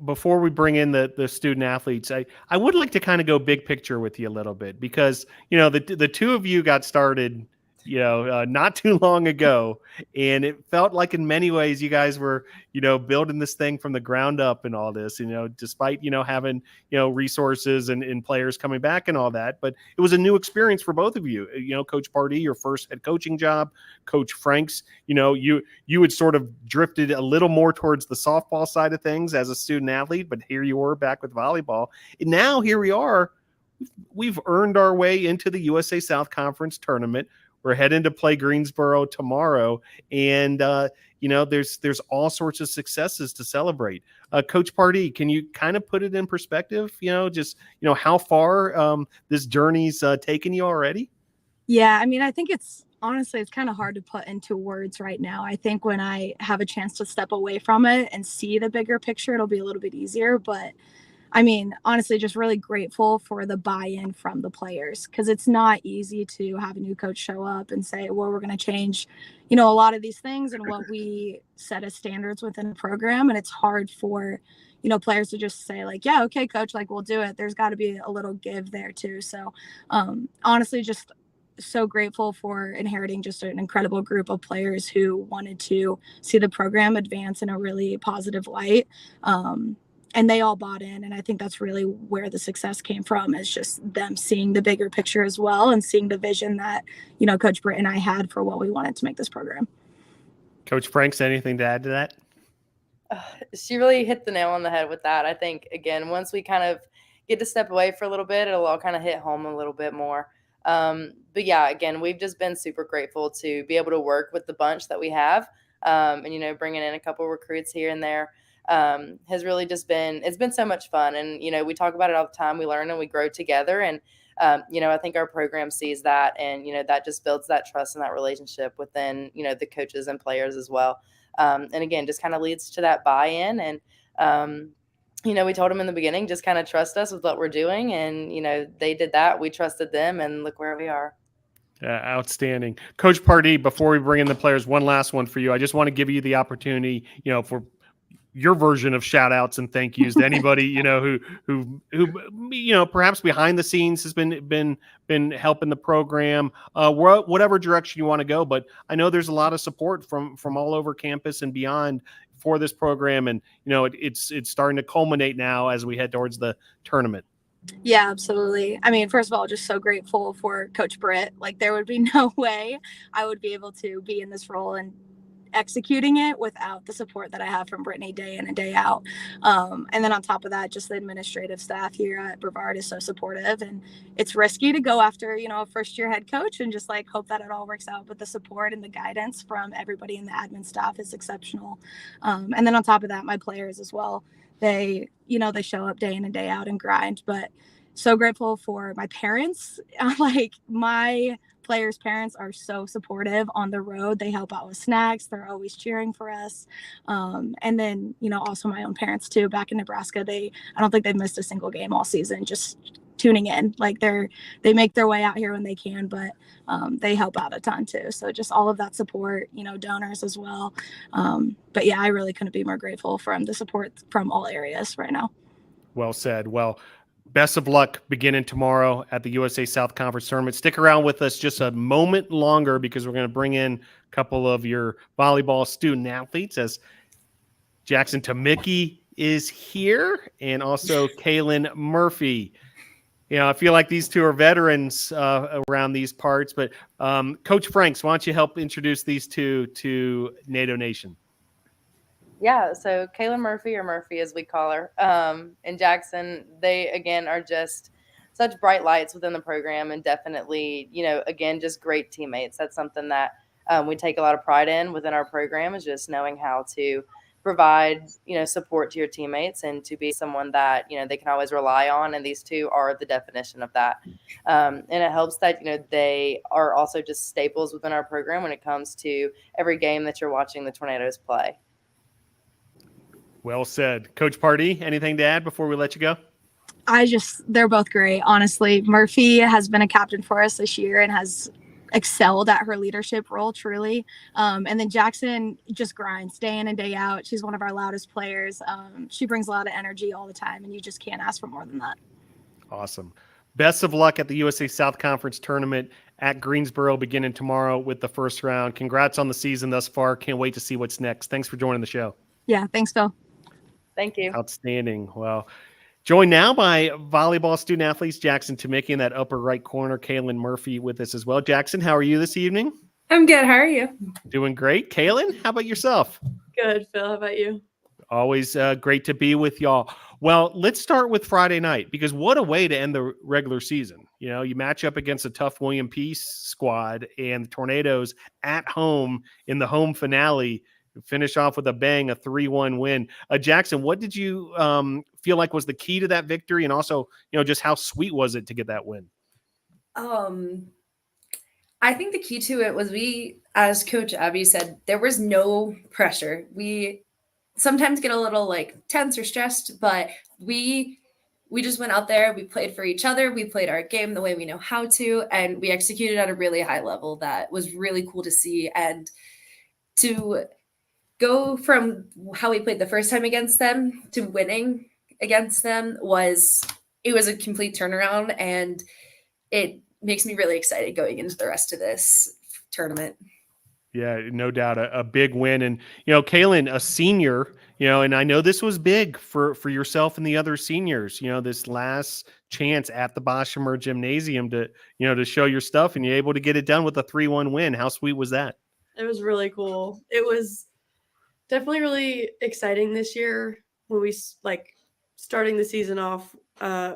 A: before we bring in the student athletes, I would like to kind of go big picture with you a little bit, because, the two of you got started not too long ago. And it felt like in many ways you guys were, building this thing from the ground up and all this, despite, having, resources and players coming back and all that. But it was a new experience for both of you. Coach Parde, your first head coaching job, Coach Franks, you had sort of drifted a little more towards the softball side of things as a student athlete, but here you were back with volleyball. And now here we are. We've earned our way into the USA South Conference tournament. We're heading to play Greensboro tomorrow, and there's all sorts of successes to celebrate. Coach Parde, can you kind of put it in perspective? How far this journey's taken you already?
I: Yeah, I mean, I think it's kind of hard to put into words right now. I think when I have a chance to step away from it and see the bigger picture, it'll be a little bit easier. But I mean, honestly, just really grateful for the buy-in from the players, because it's not easy to have a new coach show up and say, well, we're going to change, a lot of these things and what we set as standards within the program. And it's hard for, players to just say like, yeah, okay, coach, like we'll do it. There's got to be a little give there too. So honestly, just so grateful for inheriting just an incredible group of players who wanted to see the program advance in a really positive light. And they all bought in. And I think that's really where the success came from, is just them seeing the bigger picture as well and seeing the vision that, Coach Britt and I had for what we wanted to make this program.
A: Coach Franks, anything to add to that?
J: She really hit the nail on the head with that. I think, again, once we kind of get to step away for a little bit, it'll all kind of hit home a little bit more. But yeah, again, we've just been super grateful to be able to work with the bunch that we have. And, bringing in a couple of recruits here and there. Has really just it's been so much fun. And, we talk about it all the time. We learn and we grow together. And, I think our program sees that, and, that just builds that trust and that relationship within, the coaches and players as well. And again, just kind of leads to that buy-in. And, we told them in the beginning, just kind of trust us with what we're doing. And, they did that. We trusted them, and look where we are.
A: Outstanding. Coach Parde, before we bring in the players, one last one for you. I just want to give you the opportunity, for your version of shout outs and thank yous to anybody, who perhaps behind the scenes has been helping the program, whatever direction you want to go. But I know there's a lot of support from all over campus and beyond for this program. And, it's starting to culminate now as we head towards the tournament.
I: Yeah, absolutely. I mean, first of all, just so grateful for Coach Britt. Like, there would be no way I would be able to be in this role and executing it without the support that I have from Brittany day in and day out. And then on top of that, just the administrative staff here at Brevard is so supportive, and it's risky to go after, a first year head coach and just like hope that it all works out. But the support and the guidance from everybody in the admin staff is exceptional. And then on top of that, my players as well, they show up day in and day out and grind. But so grateful for my parents. Like, my players' parents are so supportive on the road. They help out with snacks. They're always cheering for us. And then, also my own parents too, back in Nebraska, I don't think they've missed a single game all season, just tuning in. Like, they make their way out here when they can, but they help out a ton too. So just all of that support, donors as well. But yeah, I really couldn't be more grateful from the support from all areas right now.
A: Well said. Well, best of luck beginning tomorrow at the USA South Conference Tournament. Stick around with us just a moment longer, because we're going to bring in a couple of your volleyball student athletes, as Jaxson Tumicki is here, and also Caelyn Murphy. I feel like these two are veterans around these parts, but Coach Franks, why don't you help introduce these two to NATO Nation?
J: Yeah, so Caelyn Murphy, or Murphy as we call her, and Jaxson, they, again, are just such bright lights within the program, and definitely, again, just great teammates. That's something that we take a lot of pride in within our program, is just knowing how to provide, support to your teammates and to be someone that, they can always rely on. And these two are the definition of that. And it helps that, they are also just staples within our program when it comes to every game that you're watching the Tornadoes play.
A: Well said. Coach Parde, anything to add before we let you go?
I: They're both great. Honestly, Murphy has been a captain for us this year and has excelled at her leadership role, truly. And then Jaxson just grinds day in and day out. She's one of our loudest players. She brings a lot of energy all the time, and you just can't ask for more than that.
A: Awesome. Best of luck at the USA South Conference Tournament at Greensboro beginning tomorrow with the first round. Congrats on the season thus far. Can't wait to see what's next. Thanks for joining the show.
I: Yeah, thanks, Phil.
J: Thank you.
A: Outstanding. Well, joined now by volleyball student athletes Jaxson Tumicki in that upper right corner, Caelyn Murphy with us as well. Jaxson, how are you this evening?
K: I'm good. How are you?
A: Doing great. Caelyn, how about yourself?
K: Good, Phil. How about you?
A: Always great to be with y'all. Well, let's start with Friday night, because what a way to end the regular season. You know, you match up against a tough William Peace squad, and the Tornadoes at home in the home finale finish off with a bang, a 3-1 win. Jaxson, what did you feel like was the key to that victory? And also, you know, just how sweet was it to get that win?
K: I think the key to it was as Coach Abbie said, there was no pressure. We sometimes get a little like tense or stressed, but we just went out there, we played for each other, we played our game the way we know how to, and we executed at a really high level that was really cool to see. And to go from how we played the first time against them to winning against them was a complete turnaround, and it makes me really excited going into the rest of this tournament.
A: Yeah, no doubt. A big win. And, you know, Caelyn, a senior, you know, and I know this was big for yourself and the other seniors, you know, this last chance at the Boshemer Gymnasium to, you know, to show your stuff, and you're able to get it done with a 3-1 win. How sweet was that?
K: It was really cool. It was definitely really exciting this year when we starting the season off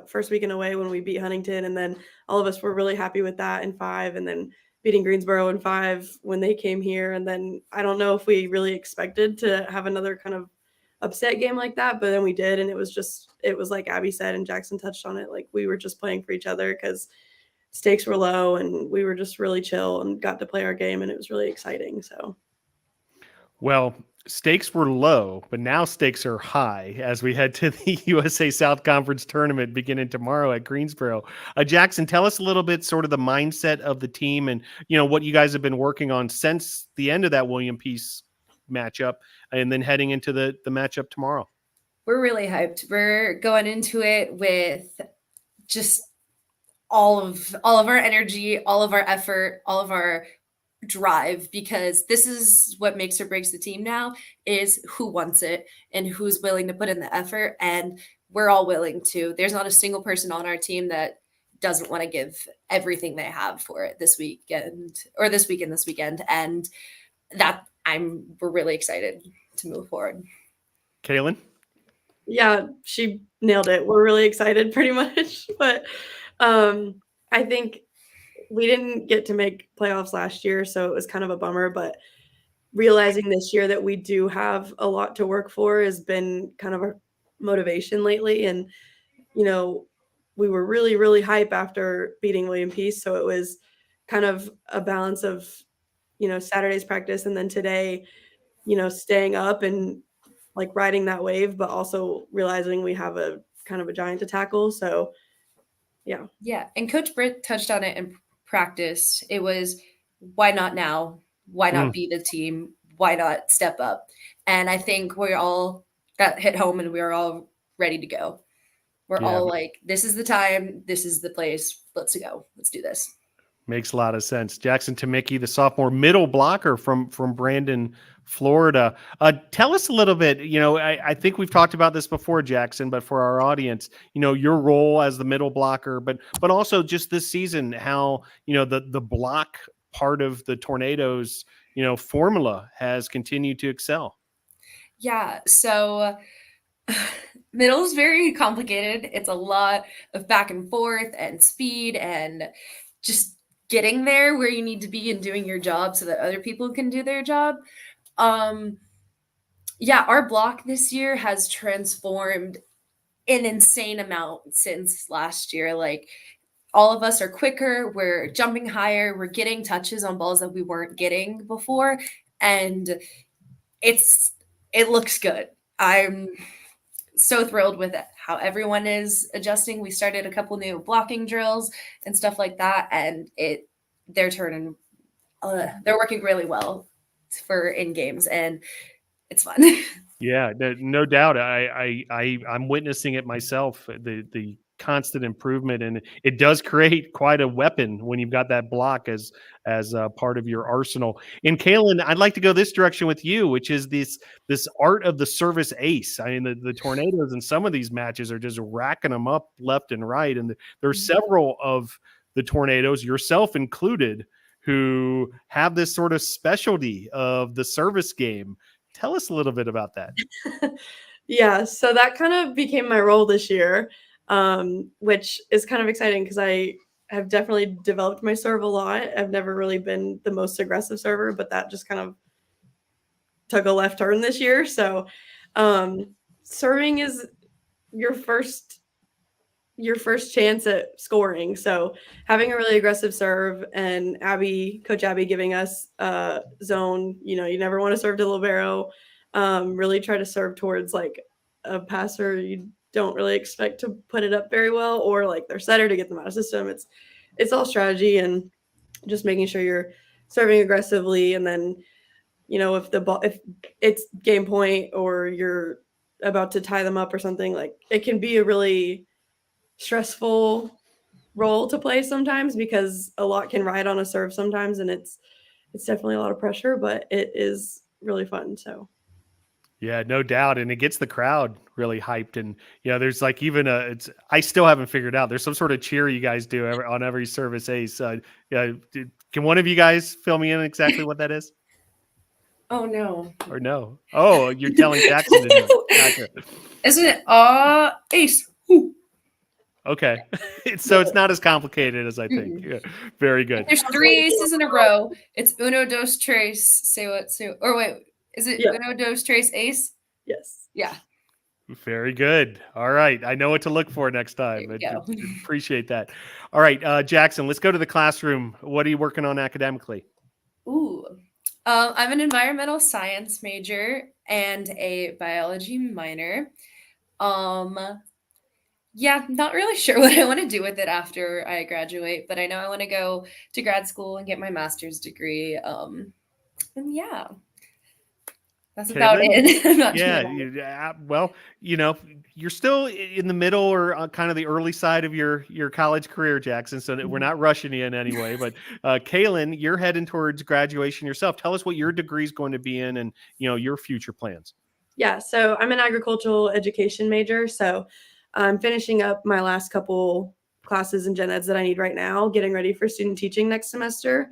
K: first weekend away when we beat Huntington, and then all of us were really happy with that in 5, and then beating Greensboro in 5 when they came here. And then I don't know if we really expected to have another kind of upset game like that, but then we did. And it was like Abbie said, and Jaxson touched on it, like we were just playing for each other because stakes were low and we were just really chill and got to play our game, and it was really exciting. So,
A: well, stakes were low, but now stakes are high as we head to the USA South Conference tournament beginning tomorrow at Greensboro. Jaxson, tell us a little bit sort of the mindset of the team and, you know, what you guys have been working on since the end of that William Peace matchup and then heading into the matchup tomorrow.
K: We're really hyped. We're going into it with just all of our energy, all of our effort, all of our drive, because this is what makes or breaks the team now, is who wants it and who's willing to put in the effort. And we're all willing to. There's not a single person on our team that doesn't want to give everything they have for it this weekend. And that we're really excited to move forward.
A: Caelyn?
L: Yeah, she nailed it. We're really excited pretty much. But I think we didn't get to make playoffs last year, so it was kind of a bummer. But realizing this year that we do have a lot to work for has been kind of our motivation lately. And, you know, we were really, really hype after beating William Peace. So it was kind of a balance of, you know, Saturday's practice and then today, you know, staying up and like riding that wave, but also realizing we have a kind of a giant to tackle. So, yeah.
K: Yeah. And Coach Britt touched on it in practice. It was, why not now? Why not be the team? Why not step up? And I think we all got hit home and we were all ready to go. We're all like, this is the time. This is the place. Let's go. Let's do this.
A: Makes a lot of sense. Jaxson Tumicki, the sophomore middle blocker from Brandon, Florida. Tell us a little bit, you know, I think we've talked about this before, Jaxson, but for our audience, you know, your role as the middle blocker, but also just this season, how, you know, the block part of the Tornadoes, you know, formula has continued to excel.
K: Yeah. So middle is very complicated. It's a lot of back and forth and speed and just getting there where you need to be and doing your job so that other people can do their job. Yeah, our block this year has transformed an insane amount since last year. Like, all of us are quicker, we're jumping higher, we're getting touches on balls that we weren't getting before, and it looks good. I'm so thrilled with it, how everyone is adjusting. We started a couple new blocking drills and stuff like that, and they're working really well for in games, and it's fun.
A: Yeah, no doubt. I'm witnessing it myself. The constant improvement, and it does create quite a weapon when you've got that block as part of your arsenal. And Caelyn, I'd like to go this direction with you, which is this art of the service ace. I mean, the Tornadoes in some of these matches are just racking them up left and right, and there's several of the Tornadoes, yourself included, who have this sort of specialty of the service game. Tell us a little bit about that.
L: Yeah, so that kind of became my role this year, which is kind of exciting because I have definitely developed my serve a lot. I've never really been the most aggressive server, but that just kind of took a left turn this year. So serving is your first chance at scoring. So having a really aggressive serve, and Coach Abbie giving us zone, you never want to serve to libero. Really try to serve towards like a passer you don't really expect to put it up very well, or like their setter to get them out of system. It's all strategy and just making sure you're serving aggressively. And then, if it's game point or you're about to tie them up or something, like it can be a really stressful role to play sometimes because a lot can ride on a serve sometimes, and it's definitely a lot of pressure, but it is really fun. So
A: yeah, no doubt. And it gets the crowd really hyped. And, there's like even I still haven't figured out. There's some sort of cheer you guys do on every service ace. Can one of you guys fill me in exactly what that is?
K: Oh, no.
A: Or no? Oh, you're telling Jaxson to do it. Gotcha.
K: Isn't it ace? Ooh.
A: Okay. So it's not as complicated as I think. Yeah. Very good.
K: There's 3 aces in a row. It's uno, dos, tres. Or wait. Is it uno, dos, tres, ace?
L: Yes.
K: Yeah.
A: Very good. All right. I know what to look for next time. Appreciate that. All right, Jaxson, let's go to the classroom. What are you working on academically?
K: Ooh. I'm an environmental science major and a biology minor. Yeah, not really sure what I want to do with it after I graduate, but I know I want to go to grad school and get my master's degree. And yeah. That's about it. I'm not
A: sure. Well, you're still in the middle or kind of the early side of your college career, Jaxson. So we're not rushing you in any way. But Caelyn, you're heading towards graduation yourself. Tell us what your degree is going to be in, and your future plans.
L: Yeah, so I'm an agricultural education major. So I'm finishing up my last couple classes in gen eds that I need right now, getting ready for student teaching next semester.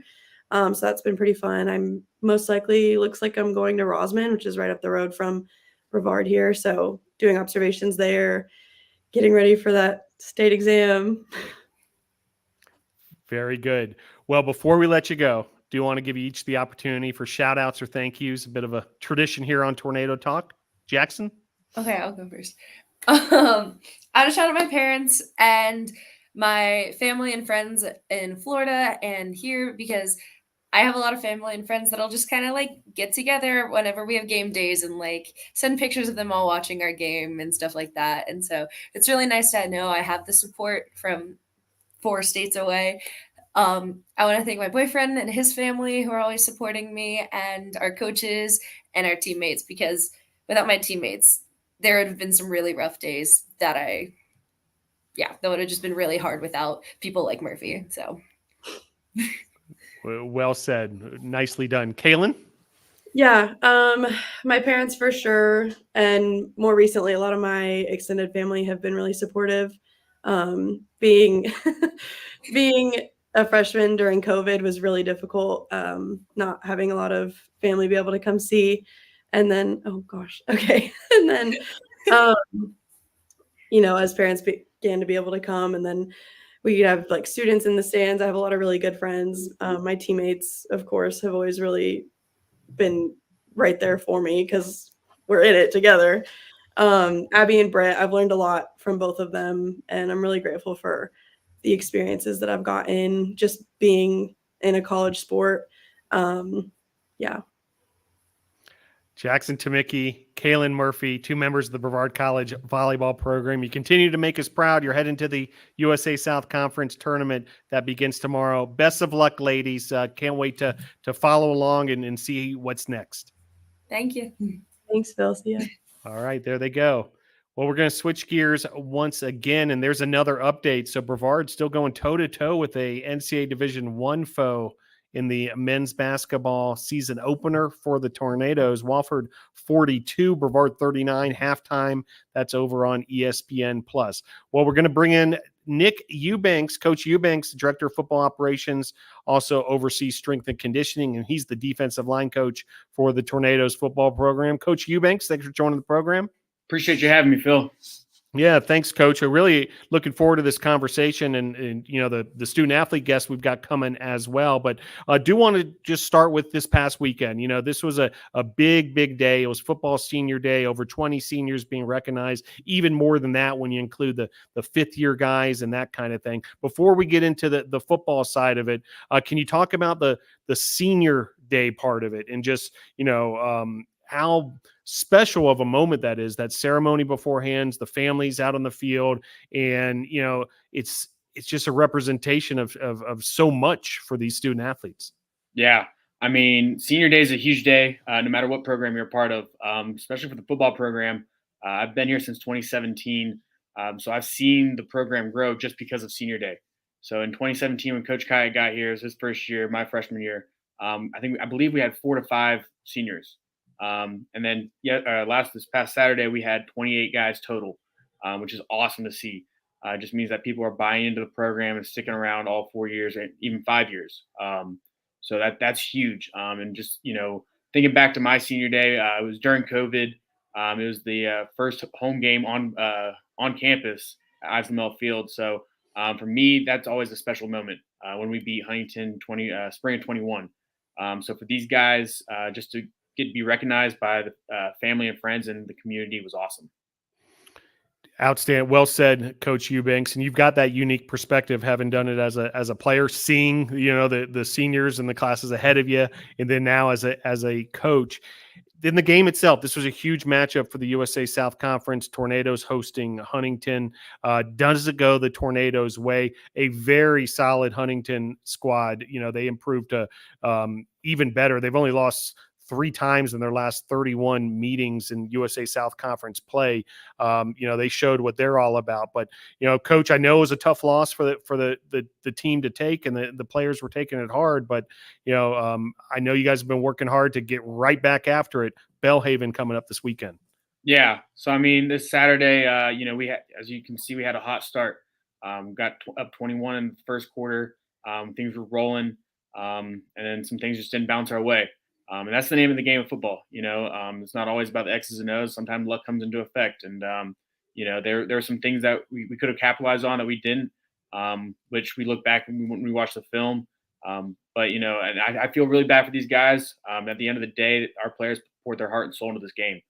L: So that's been pretty fun. I'm most likely, looks like I'm going to Rosman, which is right up the road from Brevard here. So doing observations there, getting ready for that state exam.
A: Very good. Well, before we let you go, do you want to give you each the opportunity for shout outs or thank yous? A bit of a tradition here on Tornado Talk. Jaxson?
K: Okay, I'll go first. I want to shout out my parents and my family and friends in Florida and here, because I have a lot of family and friends that'll just kind of like get together whenever we have game days and like send pictures of them all watching our game and stuff like that. And so it's really nice to know I have the support from 4 states away. I want to thank my boyfriend and his family who are always supporting me, and our coaches and our teammates, because without my teammates, there would have been some really rough days that would have just been really hard without people like Murphy. So
A: well said. Nicely done. Caelyn?
L: Yeah, my parents for sure. And more recently, a lot of my extended family have been really supportive. Being a freshman during COVID was really difficult. Not having a lot of family be able to come see. And then, oh gosh, okay. And then, as parents began to be able to come, and then we have like students in the stands. I have a lot of really good friends. My teammates, of course, have always really been right there for me because we're in it together. Abbie and Brett, I've learned a lot from both of them, and I'm really grateful for the experiences that I've gotten just being in a college sport. Yeah.
A: Jaxson Tumicki, Caelyn Murphy, 2 members of the Brevard College volleyball program. You continue to make us proud. You're heading to the USA South Conference tournament that begins tomorrow. Best of luck, ladies. Can't wait to follow along and see what's next.
K: Thank you.
L: Thanks, Phil. See ya.
A: All right, there they go. Well, we're going to switch gears once again, and there's another update. So Brevard still going toe-to-toe with a NCAA Division I foe in the men's basketball season opener for the Tornadoes. Wofford 42, Brevard 39, halftime. That's over on ESPN+. Well, we're going to bring in Nick Eubanks. Coach Eubanks, Director of Football Operations, also oversees strength and conditioning, and he's the defensive line coach for the Tornadoes football program. Coach Eubanks, thanks for joining the program.
M: Appreciate you having me, Phil.
A: Yeah, thanks, Coach. We're really looking forward to this conversation and you know, the student athlete guests we've got coming as well. But I do want to just start with this past weekend. You know, this was a big, big day. It was football senior day, over 20 seniors being recognized, even more than that when you include the fifth-year guys and that kind of thing. Before we get into the football side of it, can you talk about the senior day part of it and just, you know, how special of a moment that is, that ceremony beforehand, the families out on the field, and you know, it's just a representation of so much for these student athletes.
M: Yeah, I mean, senior day is a huge day, no matter what program you're a part of, especially for the football program. I've been here since 2017, so I've seen the program grow just because of senior day. So in 2017, when Coach Caue got here, it was his first year, my freshman year. I believe we had 4 to 5 seniors. And then this past Saturday, we had 28 guys total, which is awesome to see. It just means that people are buying into the program and sticking around all 4 years and even 5 years. So that's huge. And just, you know, thinking back to my senior day, it was during COVID. It was the first home game on campus at Eisenmel Field. So for me, that's always a special moment when we beat Huntington spring of 21. So for these guys, just to be recognized by the family and friends and the community was awesome.
A: Outstanding. Well said, Coach Eubanks. And you've got that unique perspective, having done it as a player, seeing, you know, the seniors and the classes ahead of you, and then now as a coach. In the game itself, this was a huge matchup for the USA South Conference. Tornadoes hosting Huntington. Does it go the Tornadoes' way? A very solid Huntington squad. You know, they improved to even better. They've only lost 3 times in their last 31 meetings in USA South Conference play. You know, they showed what they're all about. But, you know, Coach, I know it was a tough loss for the team to take, and the players were taking it hard. But, you know, I know you guys have been working hard to get right back after it. Belhaven coming up this weekend.
M: Yeah. So, I mean, this Saturday, you know, as you can see, we had a hot start. Got up 21 in the first quarter. Things were rolling. And then some things just didn't bounce our way. And that's the name of the game of football. You know, it's not always about the X's and O's. Sometimes luck comes into effect. And, you know, there are some things that we could have capitalized on that we didn't, which we look back when we watch the film. But, you know, and I feel really bad for these guys. At the end of the day, our players poured their heart and soul into this game.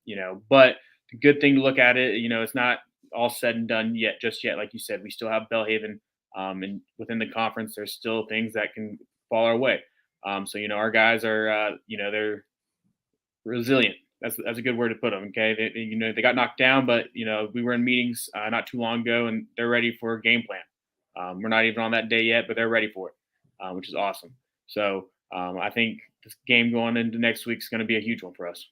M: You know, but the good thing to look at it, you know, it's not all said and done just yet. Like you said, we still have Belhaven. And within the conference, there's still things that can fall our way. So, you know, our guys are, you know, they're resilient. That's a good word to put them. Okay. You know, they got knocked down, but, you know, we were in meetings not too long ago and they're ready for a game plan. We're not even on that day yet, but they're ready for it, which is awesome. So I think this game going into next week is going to be a huge one for us.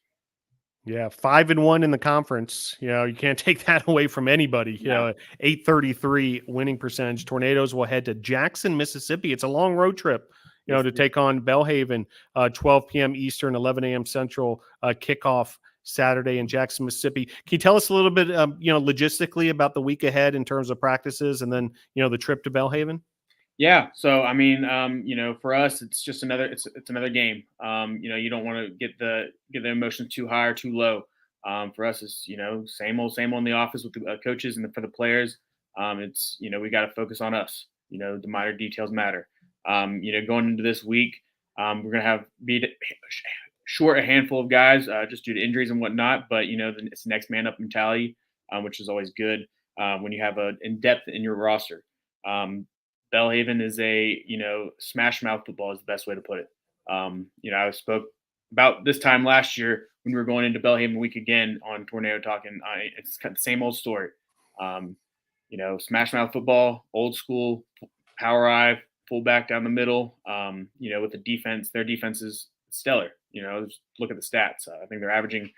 A: Yeah, 5-1 in the conference. You know, you can't take that away from anybody. You know, 833 winning percentage. Tornadoes will head to Jaxson, Mississippi. It's a long road trip, you know, to take on Belhaven. 12 p.m. Eastern, 11 a.m. Central kickoff Saturday in Jaxson, Mississippi. Can you tell us a little bit, you know, logistically about the week ahead in terms of practices and then, you know, the trip to Belhaven?
M: Yeah. So, I mean, you know, for us, it's just it's another game. You know, you don't want to get the emotions too high or too low. For us, it's, you know, same old in the office with the coaches and for the players. It's, you know, we got to focus on us. You know, the minor details matter. You know, going into this week, we're going to be short a handful of guys just due to injuries and whatnot. But, you know, it's the next man up mentality, which is always good when you have in depth in your roster. Belhaven is you know, smash mouth football is the best way to put it. You know, I spoke about this time last year when we were going into Belhaven week again on Tornado Talk, and it's kind of the same old story. You know, smash mouth football, old school, power eye, fullback down the middle. You know, with the defense, their defense is stellar. You know, just look at the stats. I think they're averaging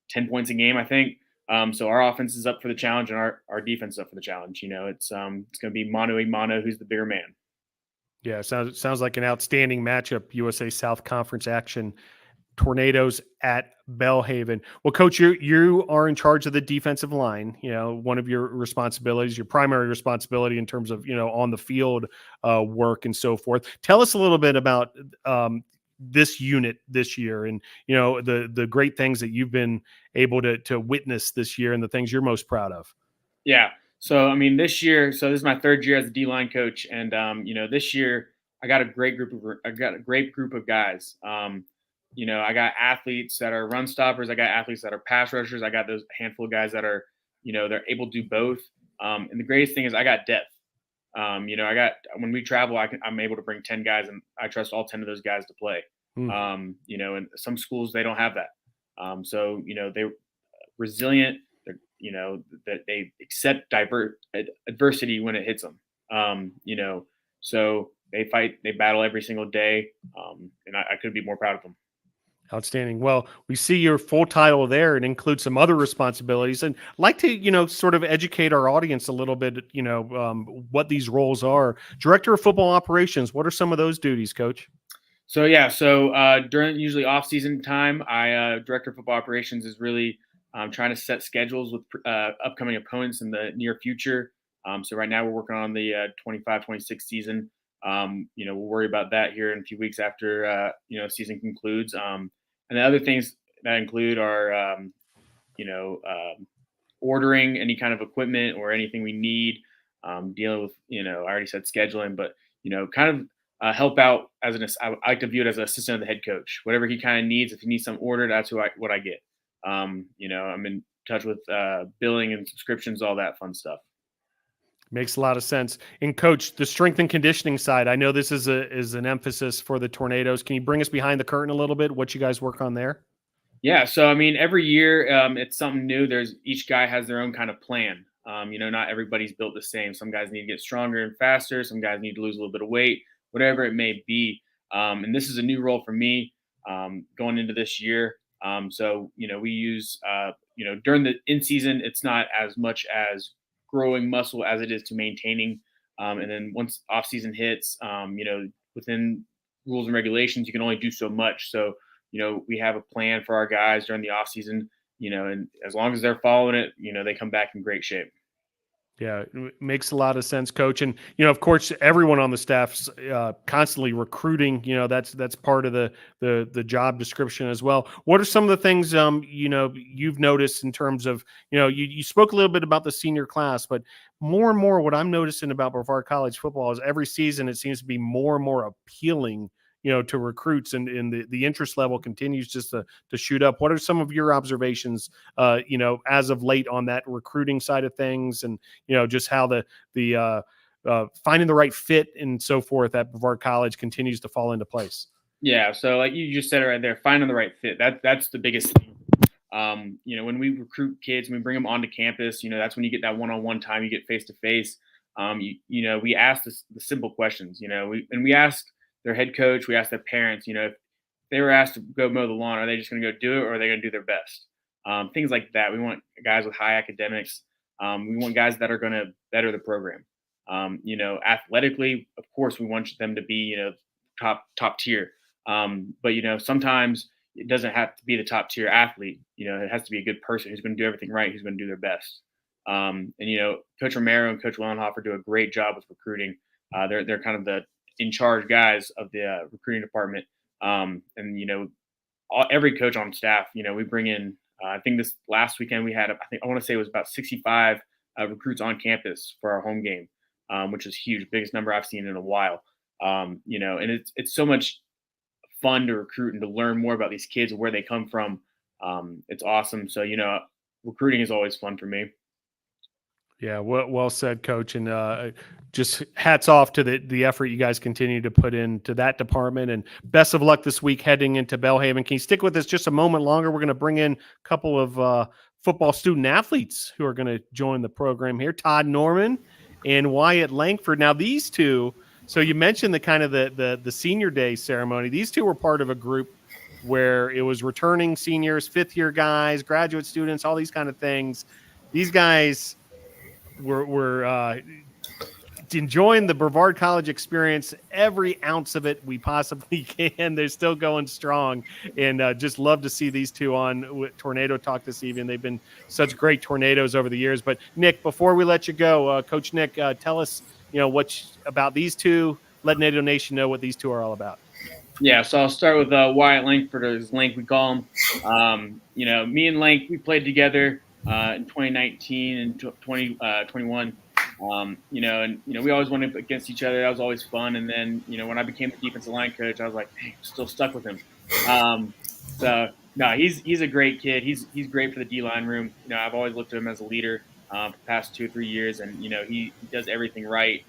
M: 10 points a game, I think. So our offense is up for the challenge, and our defense is up for the challenge. It's going to be mano a mano. Who's the bigger man?
A: Yeah, sounds like an outstanding matchup. USA South Conference action. Tornadoes at Belhaven. Well, Coach, you are in charge of the defensive line. One of your responsibilities, your primary responsibility in terms of on the field work and so forth. Tell us a little bit about this unit this year, and the great things that you've been able to witness this year, and the things you're most proud of.
M: Yeah. So this year, this is my third year as a D-line coach, and this year I got a great group of guys. I got athletes that are run stoppers. I got athletes that are pass rushers. I got those handful of guys that are, they're able to do both. And the greatest thing is I got depth. When we travel, I'm able to bring 10 guys, and I trust all 10 of those guys to play. And some schools, they don't have that. They're resilient. That they accept adversity when it hits them. So they fight, they battle every single day. And I couldn't be more proud of them.
A: Outstanding. Well, we see your full title there and include some other responsibilities, and I'd like to, sort of educate our audience a little bit, what these roles are. Director of Football Operations, what are some of those duties, Coach?
M: So during usually off-season time, Director of Football Operations is really trying to set schedules with upcoming opponents in the near future. So right now we're working on the 25-26 season. We'll worry about that here in a few weeks after, season concludes. And the other things that include are, ordering any kind of equipment or anything we need, dealing with, I already said scheduling, but, kind of help out I like to view it as an assistant of the head coach. Whatever he kind of needs, if he needs something ordered, that's what I get. I'm in touch with billing and subscriptions, all that fun stuff.
A: Makes a lot of sense. And Coach, the strength and conditioning side, I know this is an emphasis for the Tornadoes. Can you bring us behind the curtain a little bit, what you guys work on there?
M: Yeah. So, every year it's something new. Each guy has their own kind of plan. Not everybody's built the same. Some guys need to get stronger and faster. Some guys need to lose a little bit of weight, whatever it may be. And this is a new role for me going into this year. We use, during the in-season, it's not as much as growing muscle as it is to maintaining. And then once off season hits, within rules and regulations, you can only do so much. So, we have a plan for our guys during the off season, and as long as they're following it, they come back in great shape.
A: Yeah, it makes a lot of sense, Coach. And, of course, everyone on the staff's constantly recruiting. That's part of the job description as well. What are some of the things, you've noticed in terms of, you spoke a little bit about the senior class, but more and more what I'm noticing about Brevard College football is every season it seems to be more and more appealing, to recruits, and the interest level continues just to shoot up. What are some of your observations, as of late on that recruiting side of things, and, just how the finding the right fit and so forth at Brevard College continues to fall into place?
M: Yeah. So like you just said it right there, finding the right fit. That's the biggest thing. When we recruit kids, when we bring them onto campus, that's when you get that one-on-one time, you get face-to-face. We ask the simple questions, we ask their head coach, we ask their parents, if they were asked to go mow the lawn, are they just going to go do it, or are they going to do their best? Things like that. We want guys with high academics. We want guys that are going to better the program. Athletically, of course, we want them to be, top tier. But, sometimes it doesn't have to be the top tier athlete. It has to be a good person who's going to do everything right, who's going to do their best. Coach Romero and Coach Wellenhofer do a great job with recruiting. They're kind of the in charge guys of the recruiting department. Every coach on staff, we bring in, I think this last weekend we had, I want to say it was about 65 recruits on campus for our home game, which is huge, biggest number I've seen in a while. And it's so much fun to recruit and to learn more about these kids and where they come from. It's awesome. So, recruiting is always fun for me.
A: Yeah, well said, Coach. And just hats off to the effort you guys continue to put into that department. And best of luck this week heading into Belhaven. Can you stick with us just a moment longer? We're going to bring in a couple of football student athletes who are going to join the program here. Todd Norman and Wyatt Lankford. Now, these two, so you mentioned the kind of the senior day ceremony. These two were part of a group where it was returning seniors, fifth-year guys, graduate students, all these kind of things. These guys were enjoying the Brevard College experience, every ounce of it we possibly can. They're still going strong, and just love to see these two on with Tornado Talk this evening. They've been such great tornadoes over the years. But Nick, before we let you go, Coach Nick, tell us, about these two. Let NATO Nation know what these two are all about.
M: Yeah, so I'll start with Wyatt Lankford, or Lank we call him. Me and Lank, we played together in 2019 and 2021. We always went up against each other. That was always fun. And then, when I became the defensive line coach, I was like, hey, I'm still stuck with him. He's a great kid. He's great for the D-line room. I've always looked at him as a leader for the past 2 or 3 years, and he does everything right.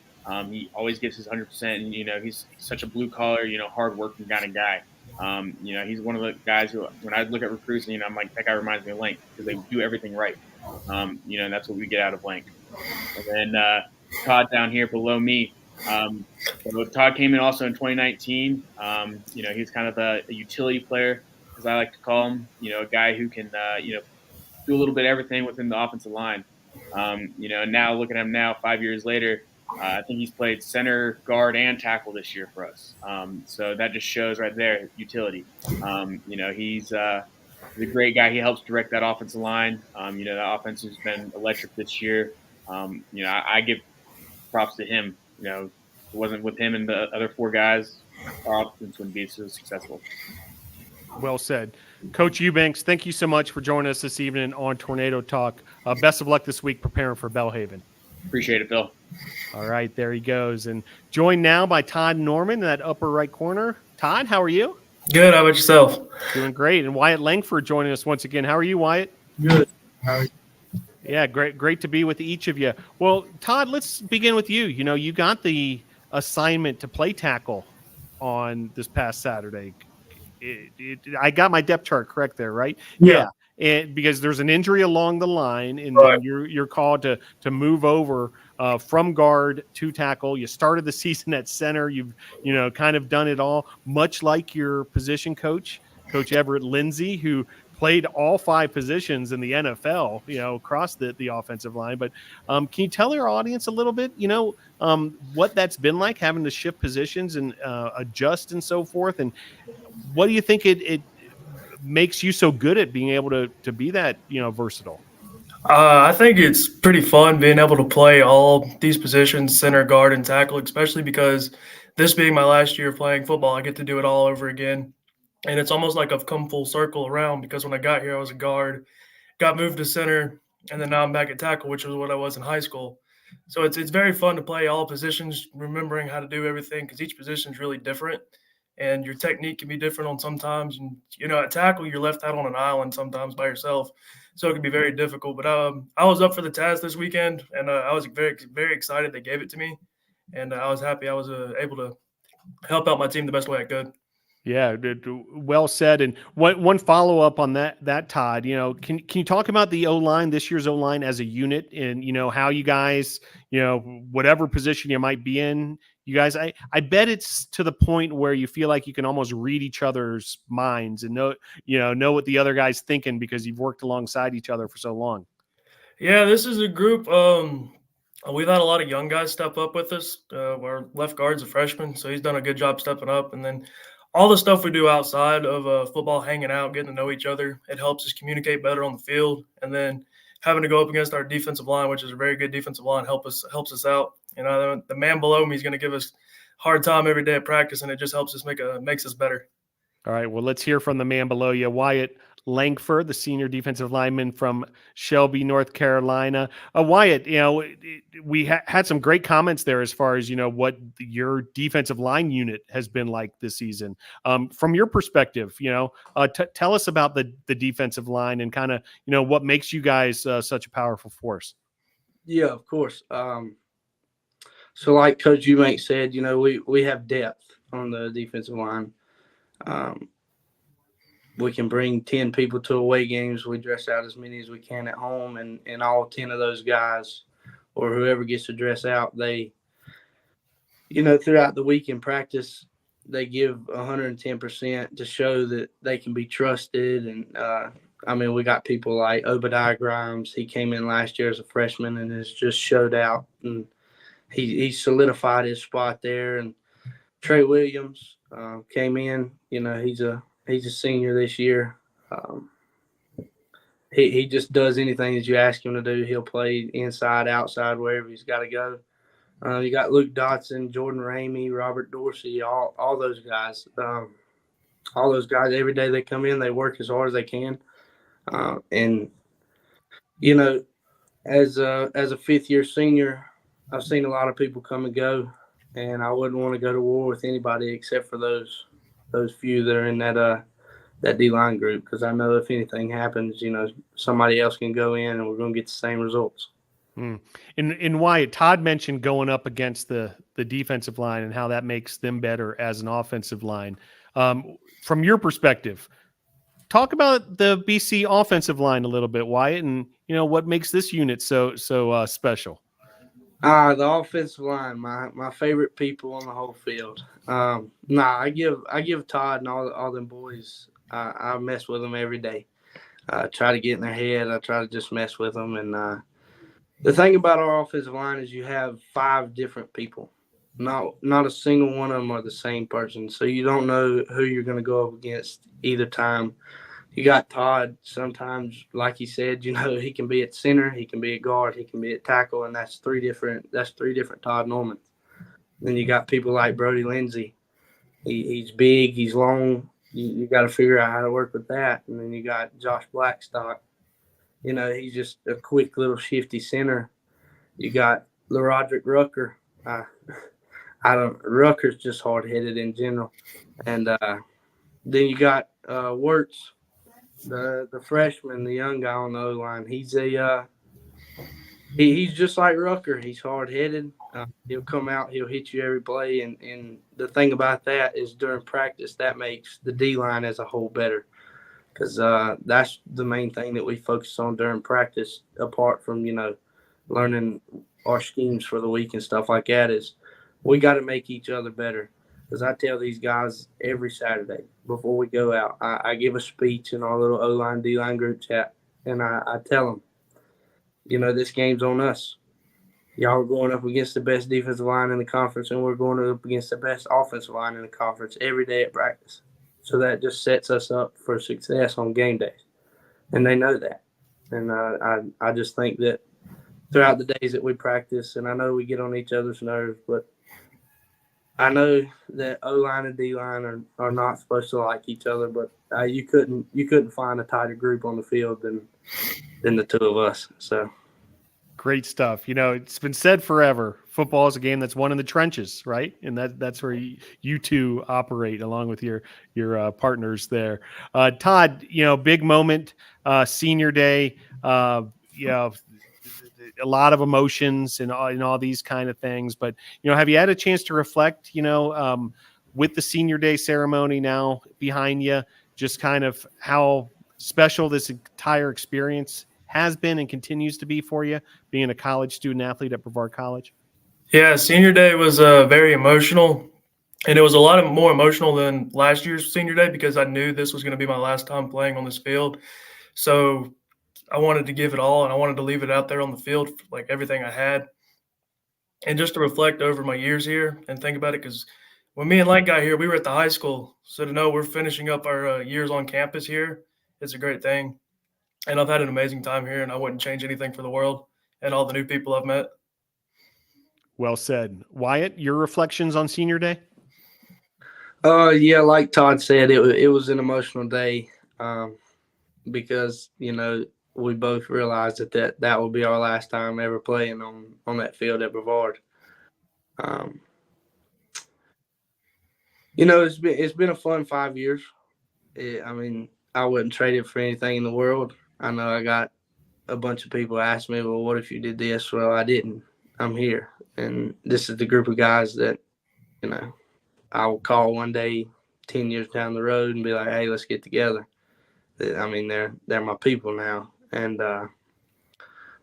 M: He always gives his 100%, and he's such a blue collar, hard-working kind of guy. He's one of the guys who, when I look at recruits, I'm like, that guy reminds me of Lank because they do everything right. And that's what we get out of Lank. And then Todd down here below me. So Todd came in also in 2019. He's kind of a utility player, as I like to call him. A guy who can do a little bit of everything within the offensive line. And now look at him now, 5 years later. I think he's played center, guard, and tackle this year for us. So that just shows right there utility. He's a great guy. He helps direct that offensive line. The offense has been electric this year. I give props to him. If it wasn't with him and the other 4 guys, our offense wouldn't be so successful.
A: Well said. Coach Eubanks, thank you so much for joining us this evening on Tornado Talk. Best of luck this week preparing for Belhaven.
M: Appreciate it, Phil.
A: All right, there he goes. And joined now by Todd Norman in that upper right corner. Todd, how are you?
N: Good. How about yourself?
A: Doing great. And Wyatt Lankford joining us once again. How are you, Wyatt?
N: Good. How are you?
A: Yeah, great to be with each of you. Well, Todd, let's begin with you. You got the assignment to play tackle on this past Saturday. I got my depth chart correct there, right?
N: Yeah.
A: And because there's an injury along the line, and
N: right.
A: then you're called to move over from guard to tackle. You started the season at center. You've kind of done it all, much like your position coach, Coach Everett Lindsay, who played all 5 positions in the NFL, across the offensive line. But can you tell our audience a little bit, what that's been like, having to shift positions and adjust and so forth? And what do you think it makes you so good at being able to be that, versatile?
N: I think it's pretty fun being able to play all these positions, center, guard, and tackle, especially because this being my last year of playing football, I get to do it all over again. And it's almost like I've come full circle around, because when I got here, I was a guard, got moved to center, and then now I'm back at tackle, which was what I was in high school. So it's very fun to play all positions, remembering how to do everything, because each position is really different, and your technique can be different on sometimes. And, at tackle, you're left out on an island sometimes by yourself, so it can be very difficult. But I was up for the task this weekend, and I was very, very excited they gave it to me, and I was happy I was able to help out my team the best way I could.
A: Yeah, well said. And one follow up on that Todd, can you talk about the O-line, this year's O-line as a unit, and how you guys, whatever position you might be in, you guys, I bet it's to the point where you feel like you can almost read each other's minds and know what the other guy's thinking, because you've worked alongside each other for so long.
N: Yeah, this is a group. We've had a lot of young guys step up with us. Our left guard's a freshman, so he's done a good job stepping up. And then all the stuff we do outside of football, hanging out, getting to know each other, it helps us communicate better on the field. And then having to go up against our defensive line, which is a very good defensive line, helps us out. The man below me is going to give us a hard time every day at practice, and it just helps us makes us better.
A: All right, well, let's hear from the man below you, Wyatt Lankford, the senior defensive lineman from Shelby, North Carolina. Wyatt, we had some great comments there as far as, what your defensive line unit has been like this season. From your perspective, tell us about the defensive line and kind of, what makes you guys such a powerful force.
O: Yeah, of course. So like Coach Eubanks said, we have depth on the defensive line. We can bring 10 people to away games. We dress out as many as we can at home, and all 10 of those guys, or whoever gets to dress out, they, throughout the week in practice, they give 110% to show that they can be trusted. And I mean, we got people like Obadiah Grimes. He came in last year as a freshman and has just showed out, and he solidified his spot there. And Trey Williams came in. You know, he's a senior this year. He just does anything that you ask him to do. He'll play inside, outside, wherever he's got to go. You got Luke Dotson, Jordan Ramey, Robert Dorsey, all those guys. All those guys, every day they come in, they work as hard as they can. And, you know, as a fifth-year senior, I've seen a lot of people come and go, and I wouldn't want to go to war with anybody except for those few that are in that D-line group, because I know if anything happens, you know, somebody else can go in and we're going to get the same results.
A: In Wyatt, Todd mentioned going up against the defensive line and how that makes them better as an offensive line. From your perspective, talk about the BC offensive line a little bit, Wyatt, and you know what makes this unit so special.
O: The offensive line, my favorite people on the whole field. I give Todd and all them boys. I mess with them every day. I try to get in their head. I try to just mess with them. And the thing about our offensive line is you have 5 different people. Not a single one of them are the same person. So you don't know who you're going to go up against either time. You got Todd. Sometimes, like he said, you know, he can be at center, he can be at guard, he can be at tackle, and that's three different Todd Normans. Then you got people like Brody Lindsay. He's big, he's long. You got to figure out how to work with that. And then you got Josh Blackstock. You know, he's just a quick little shifty center. You got LaRodrick Rucker. Rucker's just hard-headed in general. And then you got Wirtz, the freshman, the young guy on the O-line. He's just like Rucker. He's hard-headed. He'll come out. He'll hit you every play. And the thing about that is during practice, that makes the D-line as a whole better, because that's the main thing that we focus on during practice, apart from, you know, learning our schemes for the week and stuff like that, is we got to make each other better. Because I tell these guys every Saturday before we go out, I give a speech in our little O-line, D-line group chat, and I tell them, you know, this game's on us. Y'all are going up against the best defensive line in the conference, and we're going up against the best offensive line in the conference every day at practice. So that just sets us up for success on game days. And they know that. And I just think that throughout the days that we practice, and I know we get on each other's nerves, but I know that O-line and D-line are not supposed to like each other, but you couldn't find a tighter group on the field than the two of us. So
A: great stuff. You know, it's been said forever. Football is a game that's won in the trenches, right? And that's where you two operate along with your partners there. Todd, you know, big moment, senior day. You know, a lot of emotions and all these kind of things. But, you know, have you had a chance to reflect, you know, with the senior day ceremony now behind you, just kind of how special this entire experience has been and continues to be for you, being a college student athlete at Brevard College?
N: Yeah, senior day was very emotional, and it was a lot more emotional than last year's senior day because I knew this was going to be my last time playing on this field. So I wanted to give it all, and I wanted to leave it out there on the field, like everything I had. And just to reflect over my years here and think about it, because when me and Lank got here, we were at the high school. So to know we're finishing up our years on campus here, it's a great thing. And I've had an amazing time here, and I wouldn't change anything for the world and all the new people I've met.
A: Well said. Wyatt, your reflections on senior day?
O: Yeah, like Todd said, it was an emotional day because, you know, we both realized that will be our last time ever playing on that field at Brevard. You know, it's been a fun 5 years. I mean, I wouldn't trade it for anything in the world. I know I got a bunch of people ask me, well, what if you did this? Well, I didn't. I'm here. And this is the group of guys that, you know, I will call one day 10 years down the road and be like, hey, let's get together. I mean, they're my people now. And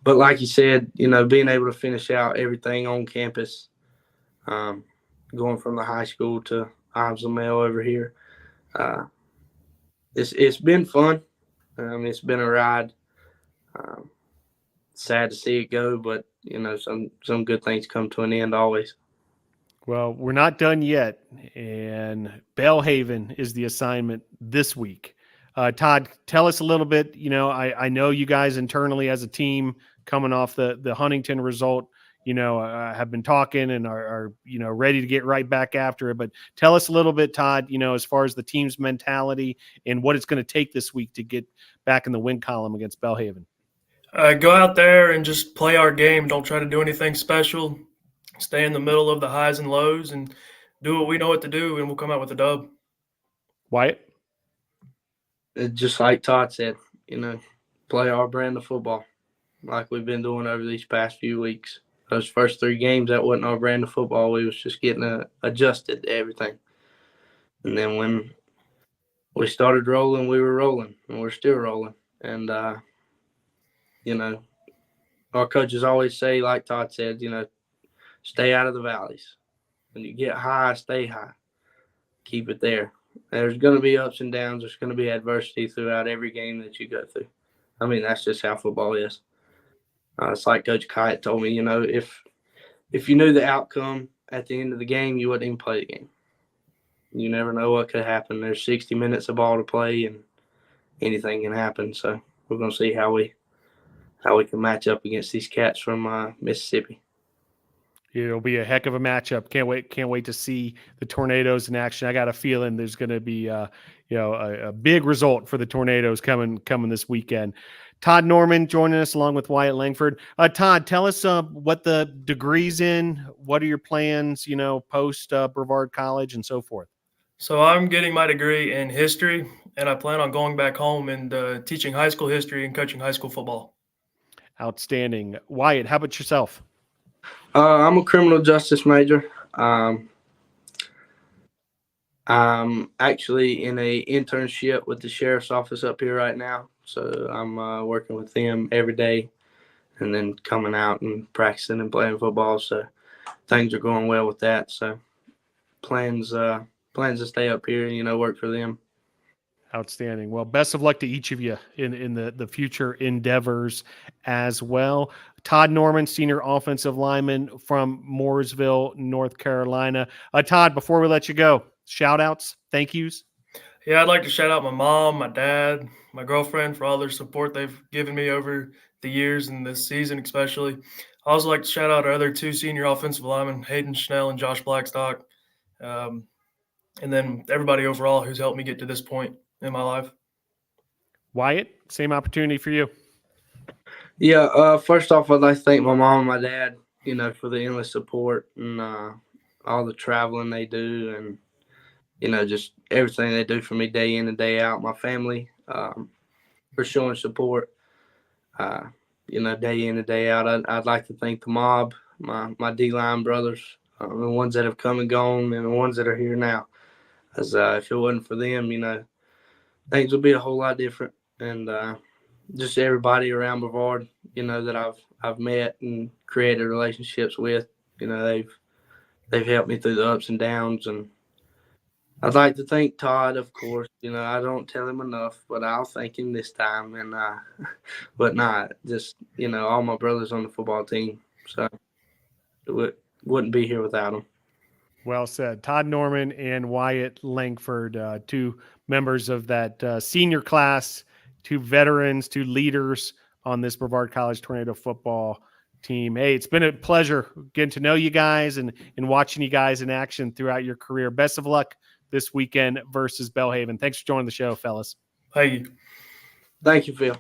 O: but like you said, you know, being able to finish out everything on campus, going from the high school to Ives Lamel over here. It's been fun. It's been a ride. Sad to see it go, but some good things come to an end always.
A: Well, we're not done yet, and Belhaven is the assignment this week. Todd, tell us a little bit. I know you guys internally as a team coming off the Huntington result, have been talking and are ready to get right back after it. But tell us a little bit, Todd, as far as the team's mentality and what it's going to take this week to get back in the win column against Belhaven.
N: Go out there and just play our game. Don't try to do anything special. Stay in the middle of the highs and lows and do what we know what to do, and we'll come out with a dub.
A: Wyatt?
O: Just like Todd said, play our brand of football like we've been doing over these past few weeks. Those first 3 games, that wasn't our brand of football. We was just getting adjusted to everything. And then when we started rolling, we were rolling, and we're still rolling. And, our coaches always say, like Todd said, stay out of the valleys. When you get high, stay high. Keep it there. There's going to be ups and downs. There's going to be adversity throughout every game that you go through. That's just how football is. It's like Coach Caue told me, if you knew the outcome at the end of the game, you wouldn't even play the game. You never know what could happen. There's 60 minutes of ball to play, and anything can happen. So we're going to see how we can match up against these cats from Mississippi.
A: It'll be a heck of a matchup. Can't wait to see the Tornadoes in action. I got a feeling there's going to be a big result for the Tornadoes coming this weekend. Todd Norman joining us along with Wyatt Lankford. Todd, tell us what the degree's in. What are your plans, post Brevard College and so forth?
N: So I'm getting my degree in history, and I plan on going back home and teaching high school history and coaching high school football.
A: Outstanding. Wyatt, how about yourself?
O: I'm a criminal justice major. I'm actually in a internship with the sheriff's office up here right now. So I'm working with them every day and then coming out and practicing and playing football. So things are going well with that. So plans to stay up here and, work for them.
A: Outstanding. Well, best of luck to each of you in the future endeavors as well. Todd Norman, senior offensive lineman from Mooresville, North Carolina. Todd, before we let you go, shout outs, thank yous.
N: Yeah, I'd like to shout out my mom, my dad, my girlfriend for all their support they've given me over the years and this season especially. I also like to shout out our other 2 senior offensive linemen, Hayden Schnell and Josh Blackstock, and then everybody overall who's helped me get to this point in my life.
A: Wyatt, same opportunity for you.
O: Yeah, first off, I'd like to thank my mom and my dad, for the endless support and all the traveling they do and, just everything they do for me day in and day out. My family for showing support, day in and day out. I'd like to thank the mob, my D-line brothers, the ones that have come and gone and the ones that are here now. As if it wasn't for them, things would be a whole lot different. And just everybody around Brevard, that I've met and created relationships with, they've helped me through the ups and downs. And I'd like to thank Todd, of course. I don't tell him enough, but I'll thank him this time. And but not just all my brothers on the football team. So wouldn't be here without them.
A: Well said. Todd Norman and Wyatt Lankford, 2 members of that senior class, 2 veterans, 2 leaders on this Brevard College Tornado football team. Hey, it's been a pleasure getting to know you guys and watching you guys in action throughout your career. Best of luck this weekend versus Belhaven. Thanks for joining the show, fellas.
N: Thank you.
O: Thank you, Phil.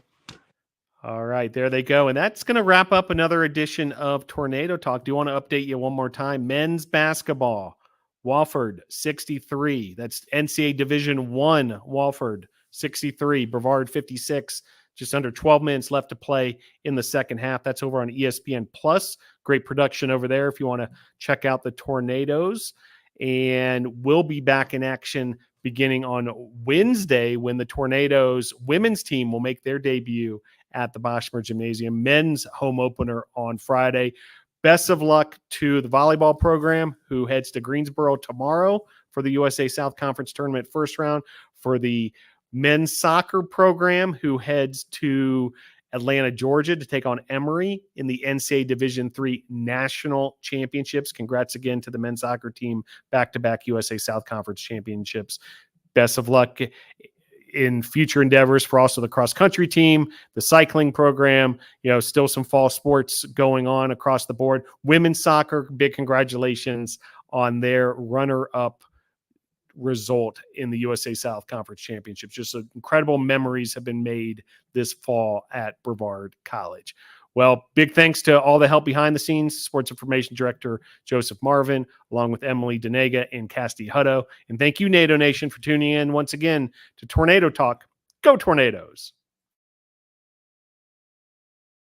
A: All right, there they go. And that's going to wrap up another edition of Tornado Talk. Do want to update you one more time. Men's basketball, Wofford 63. That's NCAA Division I, Wofford 63, Brevard 56. Just under 12 minutes left to play in the second half. That's over on ESPN Plus. Great production over there if you want to check out the Tornadoes. And we'll be back in action beginning on Wednesday when the Tornadoes women's team will make their debut at the Boschmer Gymnasium. Men's home opener on Friday. Best of luck to the volleyball program who heads to Greensboro tomorrow for the USA South Conference Tournament first round. For the men's soccer program, who heads to Atlanta, Georgia to take on Emory in the NCAA Division III National Championships. Congrats again to the men's soccer team, back-to-back USA South Conference Championships. Best of luck in future endeavors for also the cross-country team, the cycling program, still some fall sports going on across the board. Women's soccer, big congratulations on their runner-up result in the USA South Conference Championships. Just incredible memories have been made this fall at Brevard College. Well, big thanks to all the help behind the scenes, Sports Information Director Joseph Marvin, along with Emily Denega and Casti Hutto. And thank you, NATO Nation, for tuning in once again to Tornado Talk. Go Tornadoes!